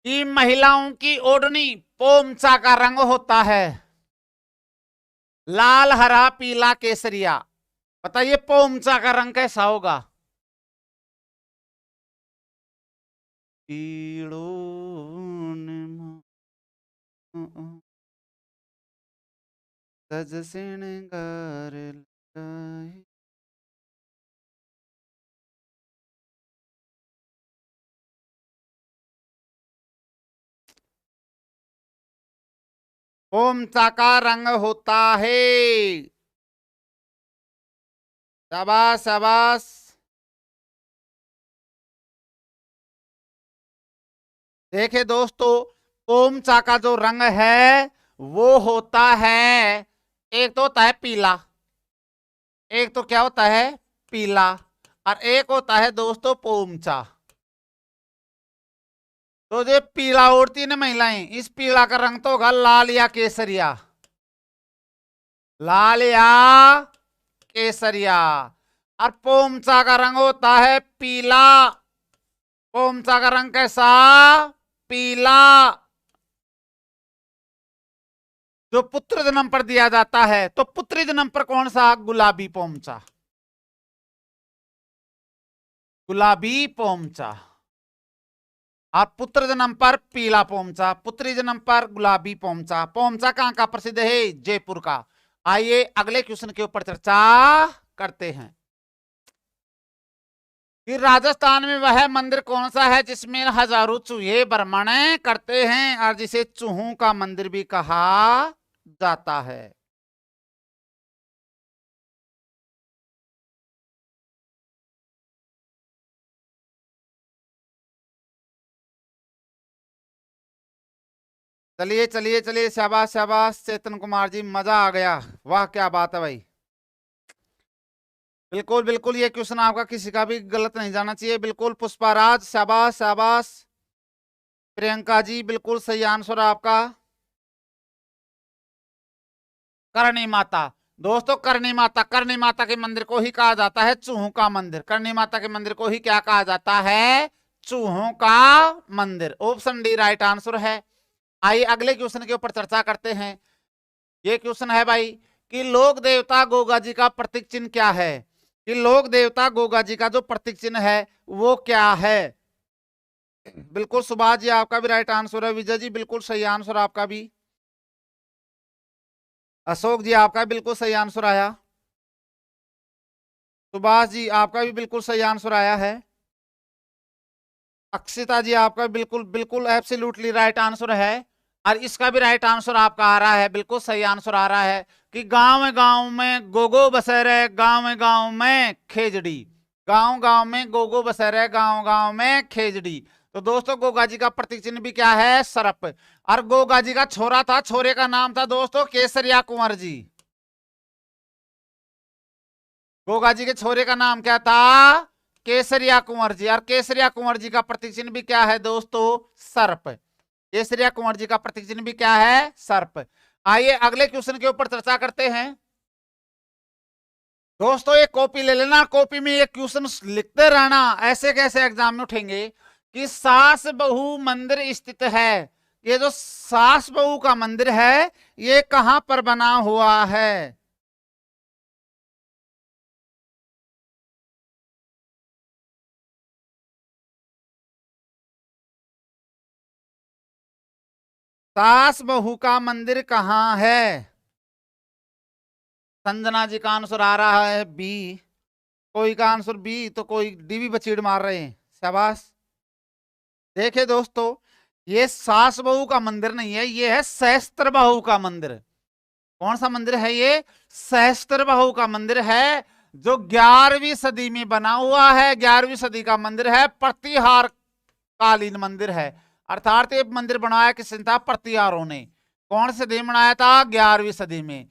Speaker 1: कि महिलाओं की ओढ़नी पोमचा का रंग होता है, लाल हरा पीला केसरिया। बताइए पोमचा का रंग कैसा होगा। सज श्रृंगार लगाए। पोमचा का रंग होता है। शाबाश शाबाश। देखिए दोस्तों, पोमचा का जो रंग है वो होता है, एक तो होता है पीला, एक तो क्या होता है, पीला, और एक होता है दोस्तों पोमचा। तो जो पीला ओढ़ती है ना महिलाएं, इस पीला का रंग तो होगा लाल या केसरिया, लाल या केसरिया। और पोमचा का रंग होता है पीला। पोमचा का रंग कैसा, पीला। जो पुत्र जन्म पर दिया जाता है, तो पुत्री जन्म पर कौन सा, गुलाबी पोमचा, गुलाबी पोमचा। और पुत्र जन्म पर पीला पोमचा, पुत्री जन्म पर गुलाबी पोमचा। पोमचा कहां का प्रसिद्ध है, जयपुर का। आइए अगले क्वेश्चन के ऊपर चर्चा करते हैं। कि राजस्थान में वह मंदिर कौन सा है जिसमें हजारों चूहे भ्रमण करते हैं और जिसे चूहों का मंदिर भी कहा जाता है। चलिए चलिए चलिए, शाबाश शाबाश चेतन कुमार जी, मजा आ गया, वाह क्या बात है भाई। बिल्कुल बिल्कुल, ये क्वेश्चन आपका किसी का भी गलत नहीं जाना चाहिए। बिल्कुल पुष्पाराज, शाबाश शाबाश। प्रियंका जी बिल्कुल सही आंसर आपका। करणी माता, दोस्तों करणी माता के मंदिर को ही कहा जाता है चूहों का मंदिर। करणी माता के मंदिर को ही क्या कहा जाता है? चूहों का मंदिर। ऑप्शन डी राइट आंसर है। आइए अगले क्वेश्चन के ऊपर चर्चा करते हैं। ये क्वेश्चन है भाई कि लोक देवता गोगा जी का प्रतीक चिन्ह क्या है? कि लोक देवता गोगा जी का जो प्रतीक चिन्ह है वो क्या है? बिल्कुल सुभाष जी आपका भी राइट आंसर है। विजय जी बिल्कुल सही आंसर आपका भी। अशोक जी आपका बिल्कुल सही आंसर आया। सुभाष जी आपका भी बिल्कुल सही आंसर आया है। अक्षिता जी आपका बिल्कुल बिल्कुल एब्सोल्युटली राइट आंसर है। और इसका भी राइट आंसर आपका आ रहा है, बिल्कुल सही आंसर आ रहा है कि गांव गांव में गोगो बसे रहे, गांव गांव में खेजड़ी। गांव गांव में गोगो बसे रहे, गांव गांव में खेजड़ी। तो दोस्तों गोगा जी का प्रतीक चिन्ह भी क्या है? सर्प। और गोगा जी का छोरा था, छोरे का नाम था दोस्तों केसरिया कुंवर जी। गोगा जी के छोरे का नाम क्या था? केसरिया कुंवर जी। और केसरिया कुंवर जी का प्रतीक चिन्ह भी क्या है दोस्तों? सर्प। केसरिया कुंवर जी का प्रतीक चिन्ह भी क्या है? सर्प। आइए अगले क्वेश्चन के ऊपर चर्चा करते हैं। दोस्तों एक कॉपी ले लेना, कॉपी में ये क्वेश्चन लिखते रहना, ऐसे कैसे एग्जाम में उठेंगे। कि सास बहू मंदिर स्थित है, ये जो सास बहू का मंदिर है ये कहां पर बना हुआ है? सास बहू का मंदिर कहां है? संजना जी का आंसर आ रहा है बी। कोई का आंसर बी तो कोई डी भी बचीड़ मार रहे हैं, शाबाश। देखिए दोस्तों ये सास बहू का मंदिर नहीं है, ये है सहस्त्र बहू का मंदिर। कौन सा मंदिर है ये? सहस्त्र बहू का मंदिर है, जो 11वीं सदी में बना हुआ है। 11वीं सदी का मंदिर है, प्रतिहार कालीन मंदिर है। अर्थात ये मंदिर बनाया किसने था? प्रतिहारों ने। कौन से सदी में बनाया था? 11वीं सदी में।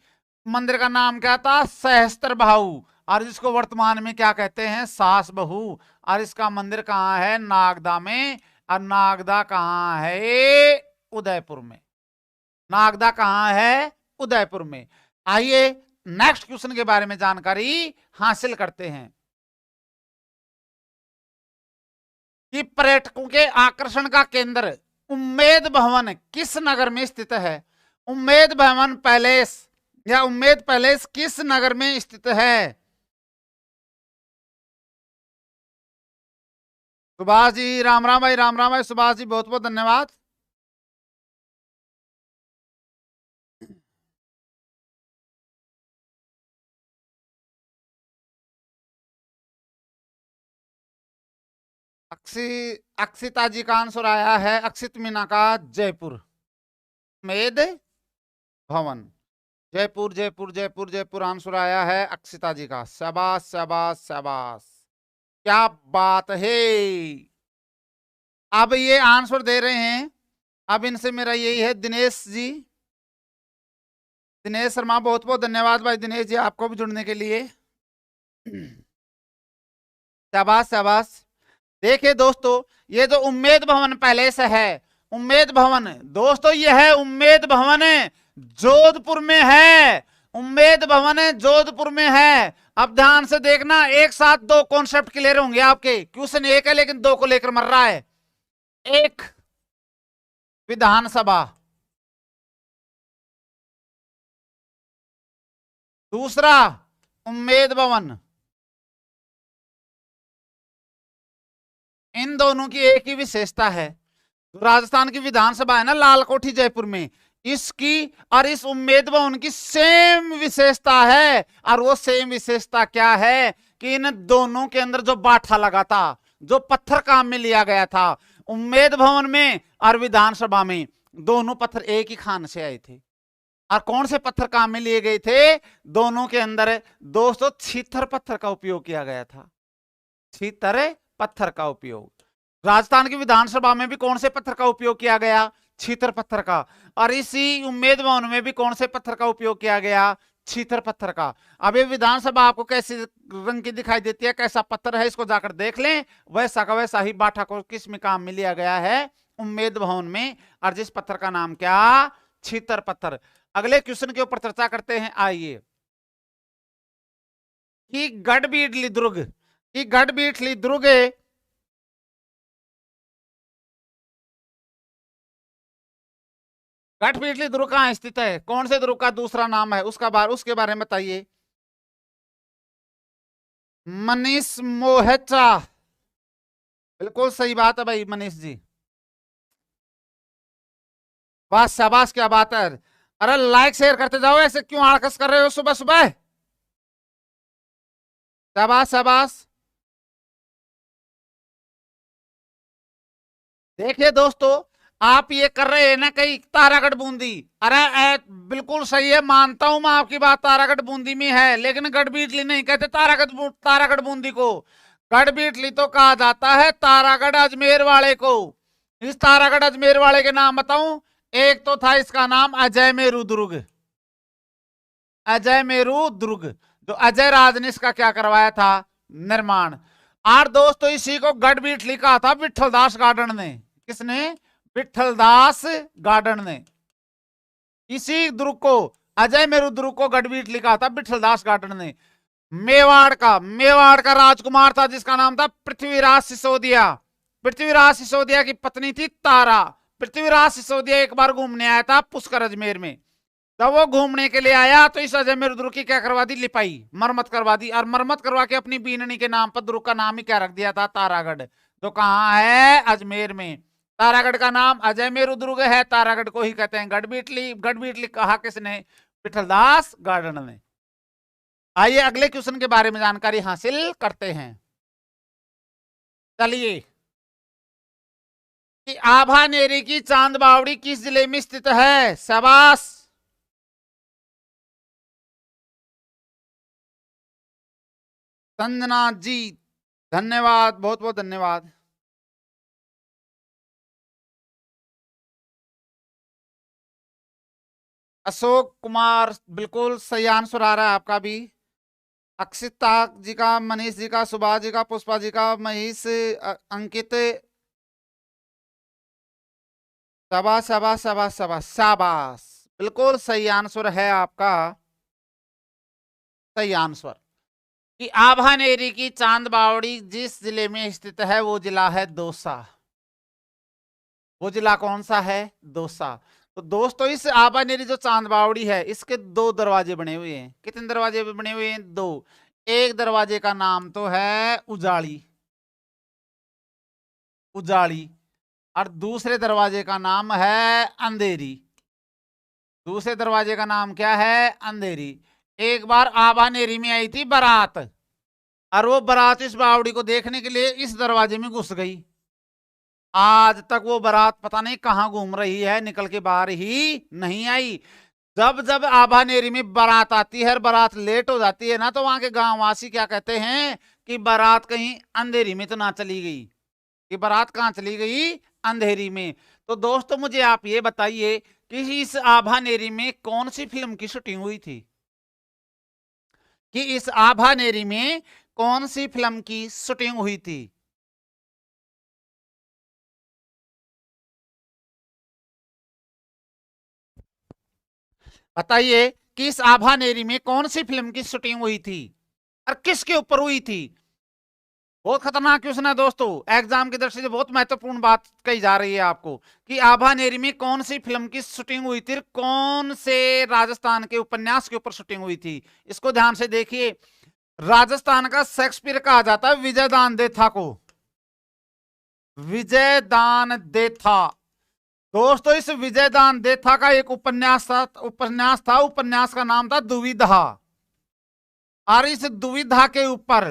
Speaker 1: मंदिर का नाम क्या था? सहस्त्र बहू। और जिसको वर्तमान में क्या कहते हैं? सास बहू। और इसका मंदिर कहाँ है? नागदा में। और नागदा कहाँ है? उदयपुर में। नागदा कहाँ है? उदयपुर में। आइए नेक्स्ट क्वेश्चन के बारे में जानकारी हासिल करते हैं कि पर्यटकों के आकर्षण का केंद्र उम्मेद भवन किस नगर में स्थित है? उम्मेद भवन पैलेस या उम्मेद पैलेस किस नगर में स्थित है? सुभाष जी राम राम भाई, राम राम भाई। सुभाष जी बहुत बहुत धन्यवाद। अक्षिता जी का आंसर आया है, अक्षित मीना का जयपुर। उम्मेद भवन जयपुर जयपुर जयपुर जयपुर आंसर आया है अक्षिता जी का। शाबाश शाबाश शाबाश, क्या बात है। अब ये आंसर दे रहे हैं, अब इनसे मेरा यही है दिनेश जी, दिनेश शर्मा, बहुत बहुत धन्यवाद भाई दिनेश जी आपको भी जुड़ने के लिए। शाबाश शाबाश। देखिए दोस्तों ये जो उम्मेद भवन पैलेस है, उम्मेद भवन दोस्तों ये है उम्मेद भवन जोधपुर में है। उम्मेद भवन जोधपुर में है। अब ध्यान से देखना, एक साथ दो कॉन्सेप्ट क्लियर होंगे आपके। क्वेश्चन एक है लेकिन दो को लेकर मर रहा है। एक विधानसभा, दूसरा उम्मेद भवन। इन दोनों की एक ही विशेषता है, राजस्थान की विधानसभा है ना लाल कोठी जयपुर में, इसकी और इस उम्मेद भवन की सेम विशेषता है। और वो सेम विशेषता क्या है कि इन दोनों के अंदर जो बाठा लगा था, जो पत्थर काम में लिया गया था उम्मेद भवन में और विधानसभा में, दोनों पत्थर एक ही खान से आए थे। और कौन से पत्थर काम में लिए गए थे? दोनों के अंदर दोस्तों छितर पत्थर का उपयोग किया गया था। छितर पत्थर का उपयोग। राजस्थान की विधानसभा में भी कौन से पत्थर का उपयोग किया गया? छितर पत्थर का। और इसी उम्मेद भवन में भी कौन से पत्थर का उपयोग किया गया? छितर पत्थर का। अब ये विधानसभा आपको कैसे रंग की दिखाई देती है, कैसा पत्थर है, इसको जाकर देख लें। वैसा का वैसा ही बाठा को किस में काम में लिया गया है? उम्मेद भवन में। और जिस पत्थर का नाम क्या? छितर पत्थर। अगले क्वेश्चन के ऊपर चर्चा करते हैं। आइए कि गढ़बीडली दुर्ग, कि गढ़बीडली दुर्ग गढ़बीडली दुर्ग कहां स्थित है? कौन से दुर्ग का दूसरा नाम है उसके बारे में बताइए। मनीष मोहेचा, बिल्कुल सही बात है भाई मनीष जी, बस शाबाश, क्या बात है। अरे लाइक शेयर करते जाओ, ऐसे क्यों आड़कस कर रहे हो सुबह सुबह? शाबाश शाबाश। देखिए दोस्तों, आप ये कर रहे हैं ना कहीं तारागढ़ बूंदी। अरे बिल्कुल सही है, मानता हूं मैं आपकी बात, तारागढ़ बूंदी में है, लेकिन गढ़बीटली नहीं कहते तारागढ़ बूंदी को। गढ़बीटली तो कहा जाता है तारागढ़ अजमेर वाले को। इस तारागढ़ अजमेर वाले के नाम बताऊं? एक तो था इसका नाम अजय मेरू दुर्ग। अजय मेरू दुर्ग, जो अजय राज ने इसका क्या करवाया था? निर्माण। और दोस्तों इसी को गढ़बीटली कहा था विठलदास गार्डन ने। किसने? विठलदास गार्डन ने। इसी दुर्ग को, अजय मेरू दुर्ग को गढ़बीटली कहा था विठलदास गार्डन ने। मेवाड़ का राजकुमार था जिसका नाम था पृथ्वीराज सिसोदिया। पृथ्वीराज सिसोदिया की पत्नी थी तारा। पृथ्वीराज सिसोदिया एक बार घूमने आया था पुष्कर अजमेर में। जब वो घूमने के लिए आया तो इस अजमेर दुर्ग की क्या करवा दी? लिपाई, मरम्मत करवा दी। और मरम्मत करवा के अपनी बीननी के नाम पर दुर्ग का नाम ही क्या रख दिया था? तारागढ़। जो कहां है? अजमेर में। तारागढ़ का नाम अजय मेरू दुर्ग है, तारागढ़ को ही कहते हैं गढ़बीटली। गढ़बीटली कहा किसने? विठलदास गार्डन ने। आइए अगले क्वेश्चन के बारे में जानकारी हासिल करते हैं। चलिए, कि आभानेरी की चांद बावड़ी किस जिले में स्थित है? शाबाश। संजना जी धन्यवाद, बहुत बहुत धन्यवाद। अशोक कुमार, बिल्कुल सही आंसर आ रहा है आपका भी। अक्षिता जी का, मनीष जी का, सुभाष जी का, पुष्पा जी का, महेश, अंकित, शाबाश शाबाश शाबाश शाबाश शाबाश, बिल्कुल सही आंसर है आपका। सही आंसर कि आभानेरी की चांद बावड़ी जिस जिले में स्थित है वो जिला है दौसा। वो जिला कौन सा है? दौसा। तो दोस्तों इस आभानेरी जो चांद बावड़ी है इसके दो दरवाजे बने हुए हैं। कितने दरवाजे बने हुए हैं? दो। एक दरवाजे का नाम तो है उजाड़ी, उजाड़ी, और दूसरे दरवाजे का नाम है अंधेरी। दूसरे दरवाजे का नाम क्या है? अंधेरी। एक बार आभानेरी में आई थी बारात, और वो बारात इस बावड़ी को देखने के लिए इस दरवाजे में घुस गई। आज तक वो बारात पता नहीं कहां घूम रही है, निकल के बाहर ही नहीं आई। जब जब आभानेरी में बारात आती है और बारात लेट हो जाती है ना, तो वहां के गांववासी क्या कहते हैं कि बारात कहीं अंधेरी में तो ना चली गई। कि बारात कहां चली गई? अंधेरी में। तो दोस्तों मुझे आप ये बताइए कि इस आभानेरी में कौन सी फिल्म की शूटिंग हुई थी? कि इस आभानेरी में कौन सी फिल्म की शूटिंग हुई थी? बताइए कि इस आभानेरी में कौन सी फिल्म की शूटिंग हुई थी और किसके ऊपर हुई थी? बहुत खतरनाक क्वेश्चन है दोस्तों, एग्जाम की दृष्टि से बहुत महत्वपूर्ण बात कही जा रही है आपको कि आभानेरी में कौन सी फिल्म की शूटिंग हुई थी, कौन से राजस्थान के उपन्यास के ऊपर शूटिंग हुई थी। इसको ध्यान से देखिए। राजस्थान का शेक्सपियर कहा जाता है विजयदान देथा को। विजयदान देथा। दोस्तों इस विजयदान देथा का एक उपन्यास था। उपन्यास का नाम था दुविधा। और इस दुविधा के ऊपर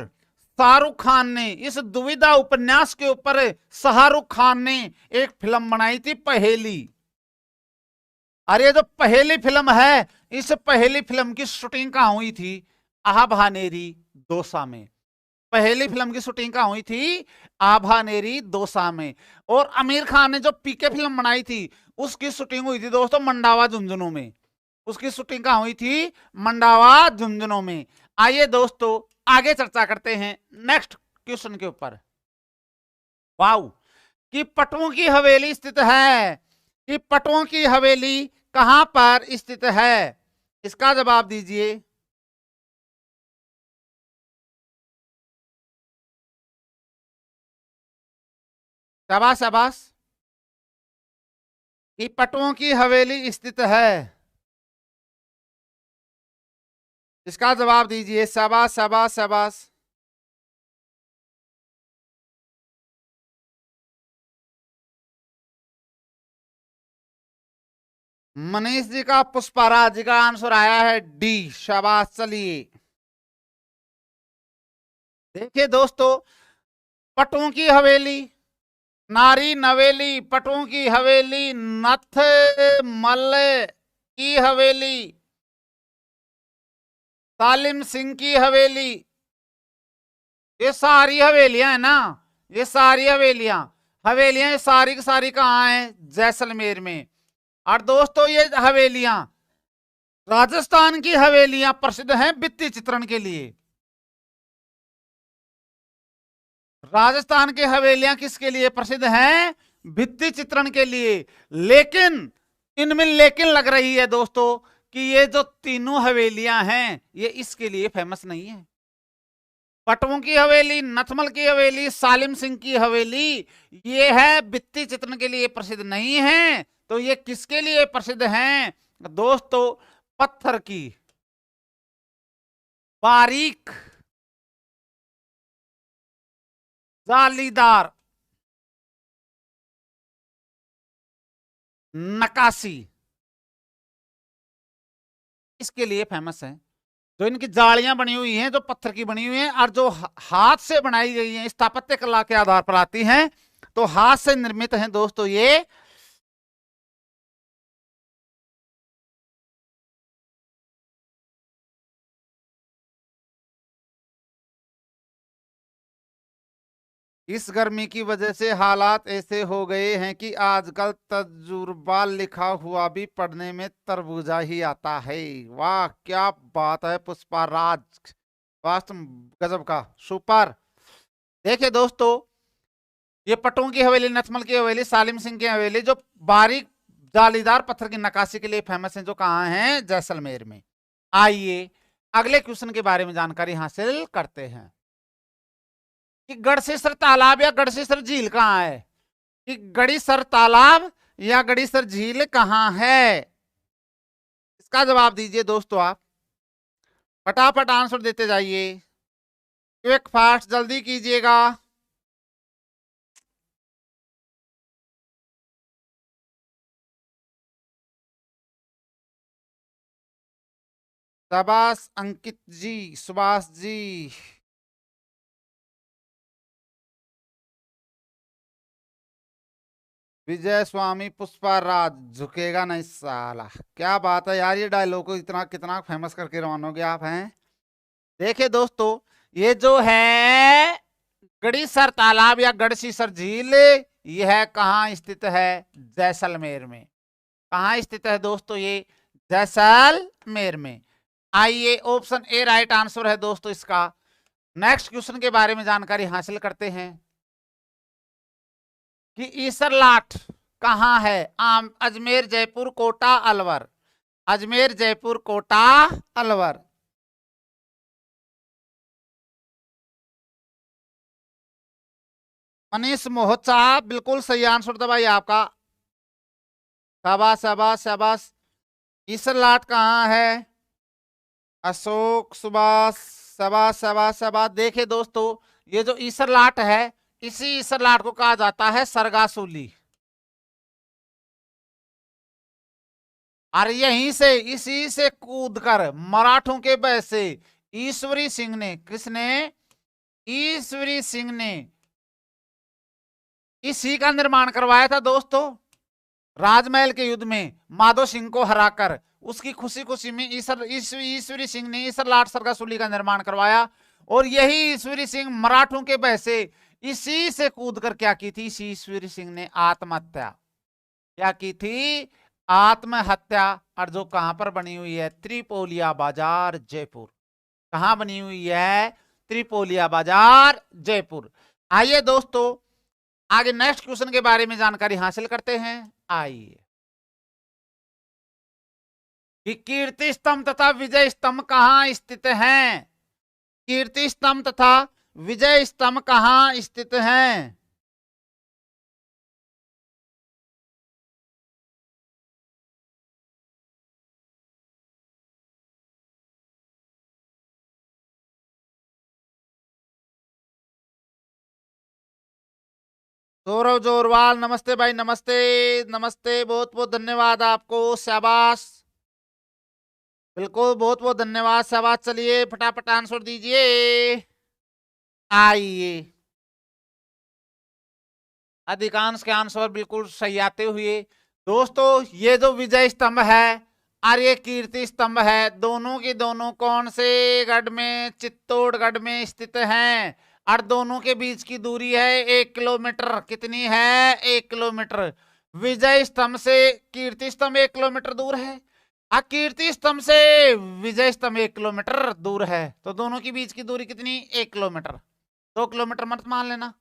Speaker 1: शाहरुख खान ने इस दुविधा उपन्यास के ऊपर शाहरुख खान ने एक फिल्म बनाई थी, पहेली। अरे जो पहेली फिल्म है, इस पहेली फिल्म की शूटिंग कहां हुई थी? आभानेरी दौसा में। पहेली फिल्म की शूटिंग कहां हुई थी? आभानेरी दौसा में। और आमिर खान ने जो पीके फिल्म बनाई थी, उसकी शूटिंग हुई थी दोस्तों मंडावा झुंझुनू में। उसकी शूटिंग कहां हुई थी? मंडावा झुंझुनू में। आइए दोस्तों आगे चर्चा करते हैं नेक्स्ट क्वेश्चन के ऊपर। वाओ, कि पटवों की हवेली स्थित है, कि पटवों की हवेली कहां पर स्थित है? इसका जवाब दीजिए। शाबाश शाबाश। कि पटवों की हवेली स्थित है, इसका जवाब दीजिए। शाबाश शाबाश शाबाश। मनीष जी का, पुष्पाराज जी का आंसर आया है डी। शाबाश। चलिए देखिए दोस्तों, पटवों की हवेली, नारी नवेली, पटवों की हवेली, नथ मल की हवेली, सालिम सिंह की हवेली, ये सारी हवेलियां है ना, ये सारी हवेलियां, हवेलियां ये सारी की सारी कहां है? जैसलमेर में। और दोस्तों ये हवेलियां, राजस्थान की हवेलियां प्रसिद्ध हैं भित्ति चित्रण के लिए। राजस्थान की हवेलियां किसके लिए प्रसिद्ध हैं? भित्ति चित्रण के लिए। लेकिन इनमें लेकिन लग रही है दोस्तों कि ये जो तीनों हवेलियां हैं ये इसके लिए फेमस नहीं है। पटवों की हवेली, नथमल की हवेली, सालिम सिंह की हवेली, ये है भित्ति चित्रण के लिए प्रसिद्ध नहीं है। तो ये किसके लिए प्रसिद्ध हैं दोस्तों? पत्थर की बारीक जालीदार नकाशी, इसके लिए फेमस है। जो इनकी जालियां बनी हुई हैं, जो पत्थर की बनी हुई हैं और जो हाथ से बनाई गई हैं, स्थापत्य कला के आधार पर आती हैं, तो हाथ से निर्मित हैं दोस्तों ये। इस गर्मी की वजह से हालात ऐसे हो गए हैं कि आजकल तजुर्बा लिखा हुआ भी पढ़ने में तरबूजा ही आता है। वाह क्या बात है पुष्पा राज, वास्तव गजब का, सुपर। देखिए दोस्तों, ये पटों की हवेली, नथमल की हवेली, सालिम सिंह की हवेली जो बारीक जालीदार पत्थर की नक्काशी के लिए फेमस है, जो कहां है? जैसलमेर में। आइए अगले क्वेश्चन के बारे में जानकारी हासिल करते हैं कि गढ़सीसर तालाब या गढ़सीसर झील कहां है? कि गढ़ीसर तालाब या गढ़ीसर झील कहां है? इसका जवाब दीजिए दोस्तों। आप फटाफट आंसर देते जाइए, क्विक फास्ट, जल्दी कीजिएगा। शाबाश अंकित जी, सुभाष जी। विजय स्वामी पुष्पा राज, झुकेगा नहीं साला। क्या बात है यार, ये डायलॉग को इतना कितना फेमस करके रवानोगे आप हैं। देखिए दोस्तों, ये जो है गढ़ीसर तालाब या गढ़सीसर झील, यह है कहां स्थित है? जैसलमेर में। कहां स्थित है दोस्तों ये? जैसलमेर में। आइए ऑप्शन ए राइट आंसर है दोस्तों इसका। नेक्स्ट क्वेश्चन के बारे में जानकारी हासिल करते हैं कि ईसरलाट कहां है? अजमेर, जयपुर, कोटा, अलवर। अजमेर, जयपुर, कोटा, अलवर। मनीष मोहचा, बिल्कुल सही आंसर था भाई आपका। शाबाश शाबाश शाबाश। ईसरलाट कहां है? अशोक, सुभाष, शाबाश शाबाश शाबाश। देखिए दोस्तों, ये जो ईसरलाट है, इसी ईसरलाट को कहा जाता है सरगासूली। और यहीं से, इसी से कूदकर मराठों के बह से ईश्वरी सिंह ने, किसने? ईश्वरी सिंह ने इसी का निर्माण करवाया था दोस्तों। राजमहल के युद्ध में माधो सिंह को हराकर उसकी खुशी खुशी में ईश्वरी सिंह ने ईसर लाट सरगासुली का निर्माण करवाया। और यही ईश्वरी सिंह मराठों के बह से इसी से कूद कर क्या की थी, इसी ईश्वरी सिंह ने आत्महत्या क्या की थी, आत्महत्या। और जो कहां पर बनी हुई है, त्रिपोलिया बाजार जयपुर। कहां बनी हुई है, त्रिपोलिया बाजार जयपुर। आइए दोस्तों आगे नेक्स्ट क्वेश्चन के बारे में जानकारी हासिल करते हैं। आइए कि कीर्ति स्तंभ तथा विजय स्तंभ कहां स्थित हैं। कीर्ति स्तंभ तथा विजय स्तंभ कहां स्थित हैं। सौरव जोरवाल नमस्ते भाई, नमस्ते नमस्ते, बहुत बहुत धन्यवाद आपको, शाबाश, बिल्कुल बहुत बहुत धन्यवाद, शाबाश। चलिए फटाफट आंसर दीजिए। आइए अधिकांश के आंसर बिल्कुल सही आते हुए दोस्तों, ये जो विजय स्तंभ है और ये कीर्ति स्तंभ है, दोनों की दोनों कौन से गढ़ में, चित्तौड़गढ़ में स्थित हैं। और दोनों के बीच की दूरी है 1 किलोमीटर। कितनी है, 1 किलोमीटर। विजय स्तंभ से कीर्ति स्तंभ 1 किलोमीटर दूर है, और कीर्ति स्तंभ से विजय स्तंभ 1 किलोमीटर दूर है। तो दोनों के बीच की दूरी कितनी, 1 किलोमीटर। 2 किलोमीटर मत मान लेना,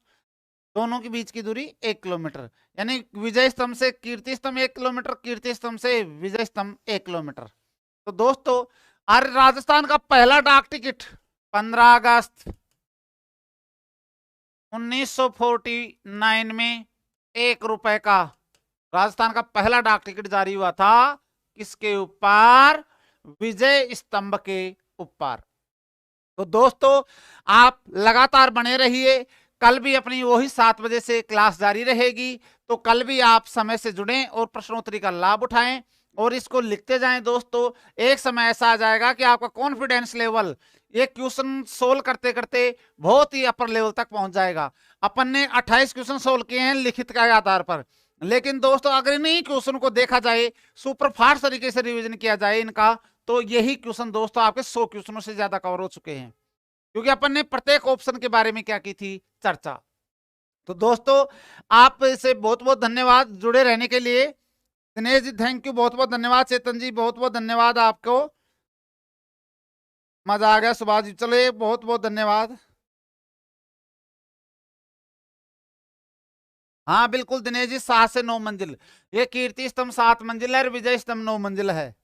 Speaker 1: दोनों के बीच की दूरी 1 किलोमीटर। यानी विजय स्तंभ से कीर्ति स्तंभ 1 किलोमीटर, कीर्ति स्तंभ से विजय स्तंभ 1 किलोमीटर। तो दोस्तों और राजस्थान का पहला डाक टिकट 15 अगस्त 1949 में 1 रुपए का राजस्थान का पहला डाक टिकट जारी हुआ था। किसके ऊपर, विजय स्तंभ के ऊपर। तो दोस्तों आप लगातार बने रहिए, कल भी अपनी वही 7 बजे से क्लास जारी रहेगी। तो कल भी आप समय से जुड़ें और प्रश्नोत्तरी का लाभ उठाएं और इसको लिखते जाएं दोस्तों। एक समय ऐसा आ जाएगा कि आपका कॉन्फिडेंस लेवल ये क्वेश्चन सोल्व करते करते बहुत ही अपर लेवल तक पहुंच जाएगा। अपन ने 28 क्वेश्चन सोल्व किए हैं लिखित के आधार पर, लेकिन दोस्तों अगर इन्हीं क्वेश्चन को देखा जाए, सुपरफास्ट तरीके से रिवीजन किया जाए इनका, तो यही क्वेश्चन दोस्तों आपके 100 क्वेश्चनों से ज्यादा कवर हो चुके हैं, क्योंकि अपन ने प्रत्येक ऑप्शन के बारे में क्या की थी, चर्चा। तो दोस्तों आप से बहुत बहुत धन्यवाद जुड़े रहने के लिए। दिनेश जी थैंक यू, बहुत बहुत धन्यवाद। चेतन जी बहुत बहुत धन्यवाद आपको, मजा आ गया। सुभाष जी चलिए बहुत बहुत धन्यवाद। हाँ बिल्कुल दिनेश जी, 7 से 9 मंजिल। ये कीर्ति स्तंभ 7 मंजिल है और विजय स्तंभ 9 मंजिल है।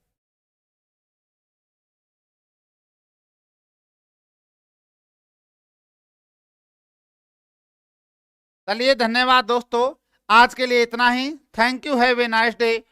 Speaker 1: चलिए धन्यवाद दोस्तों, आज के लिए इतना ही। Thank you, have a nice day.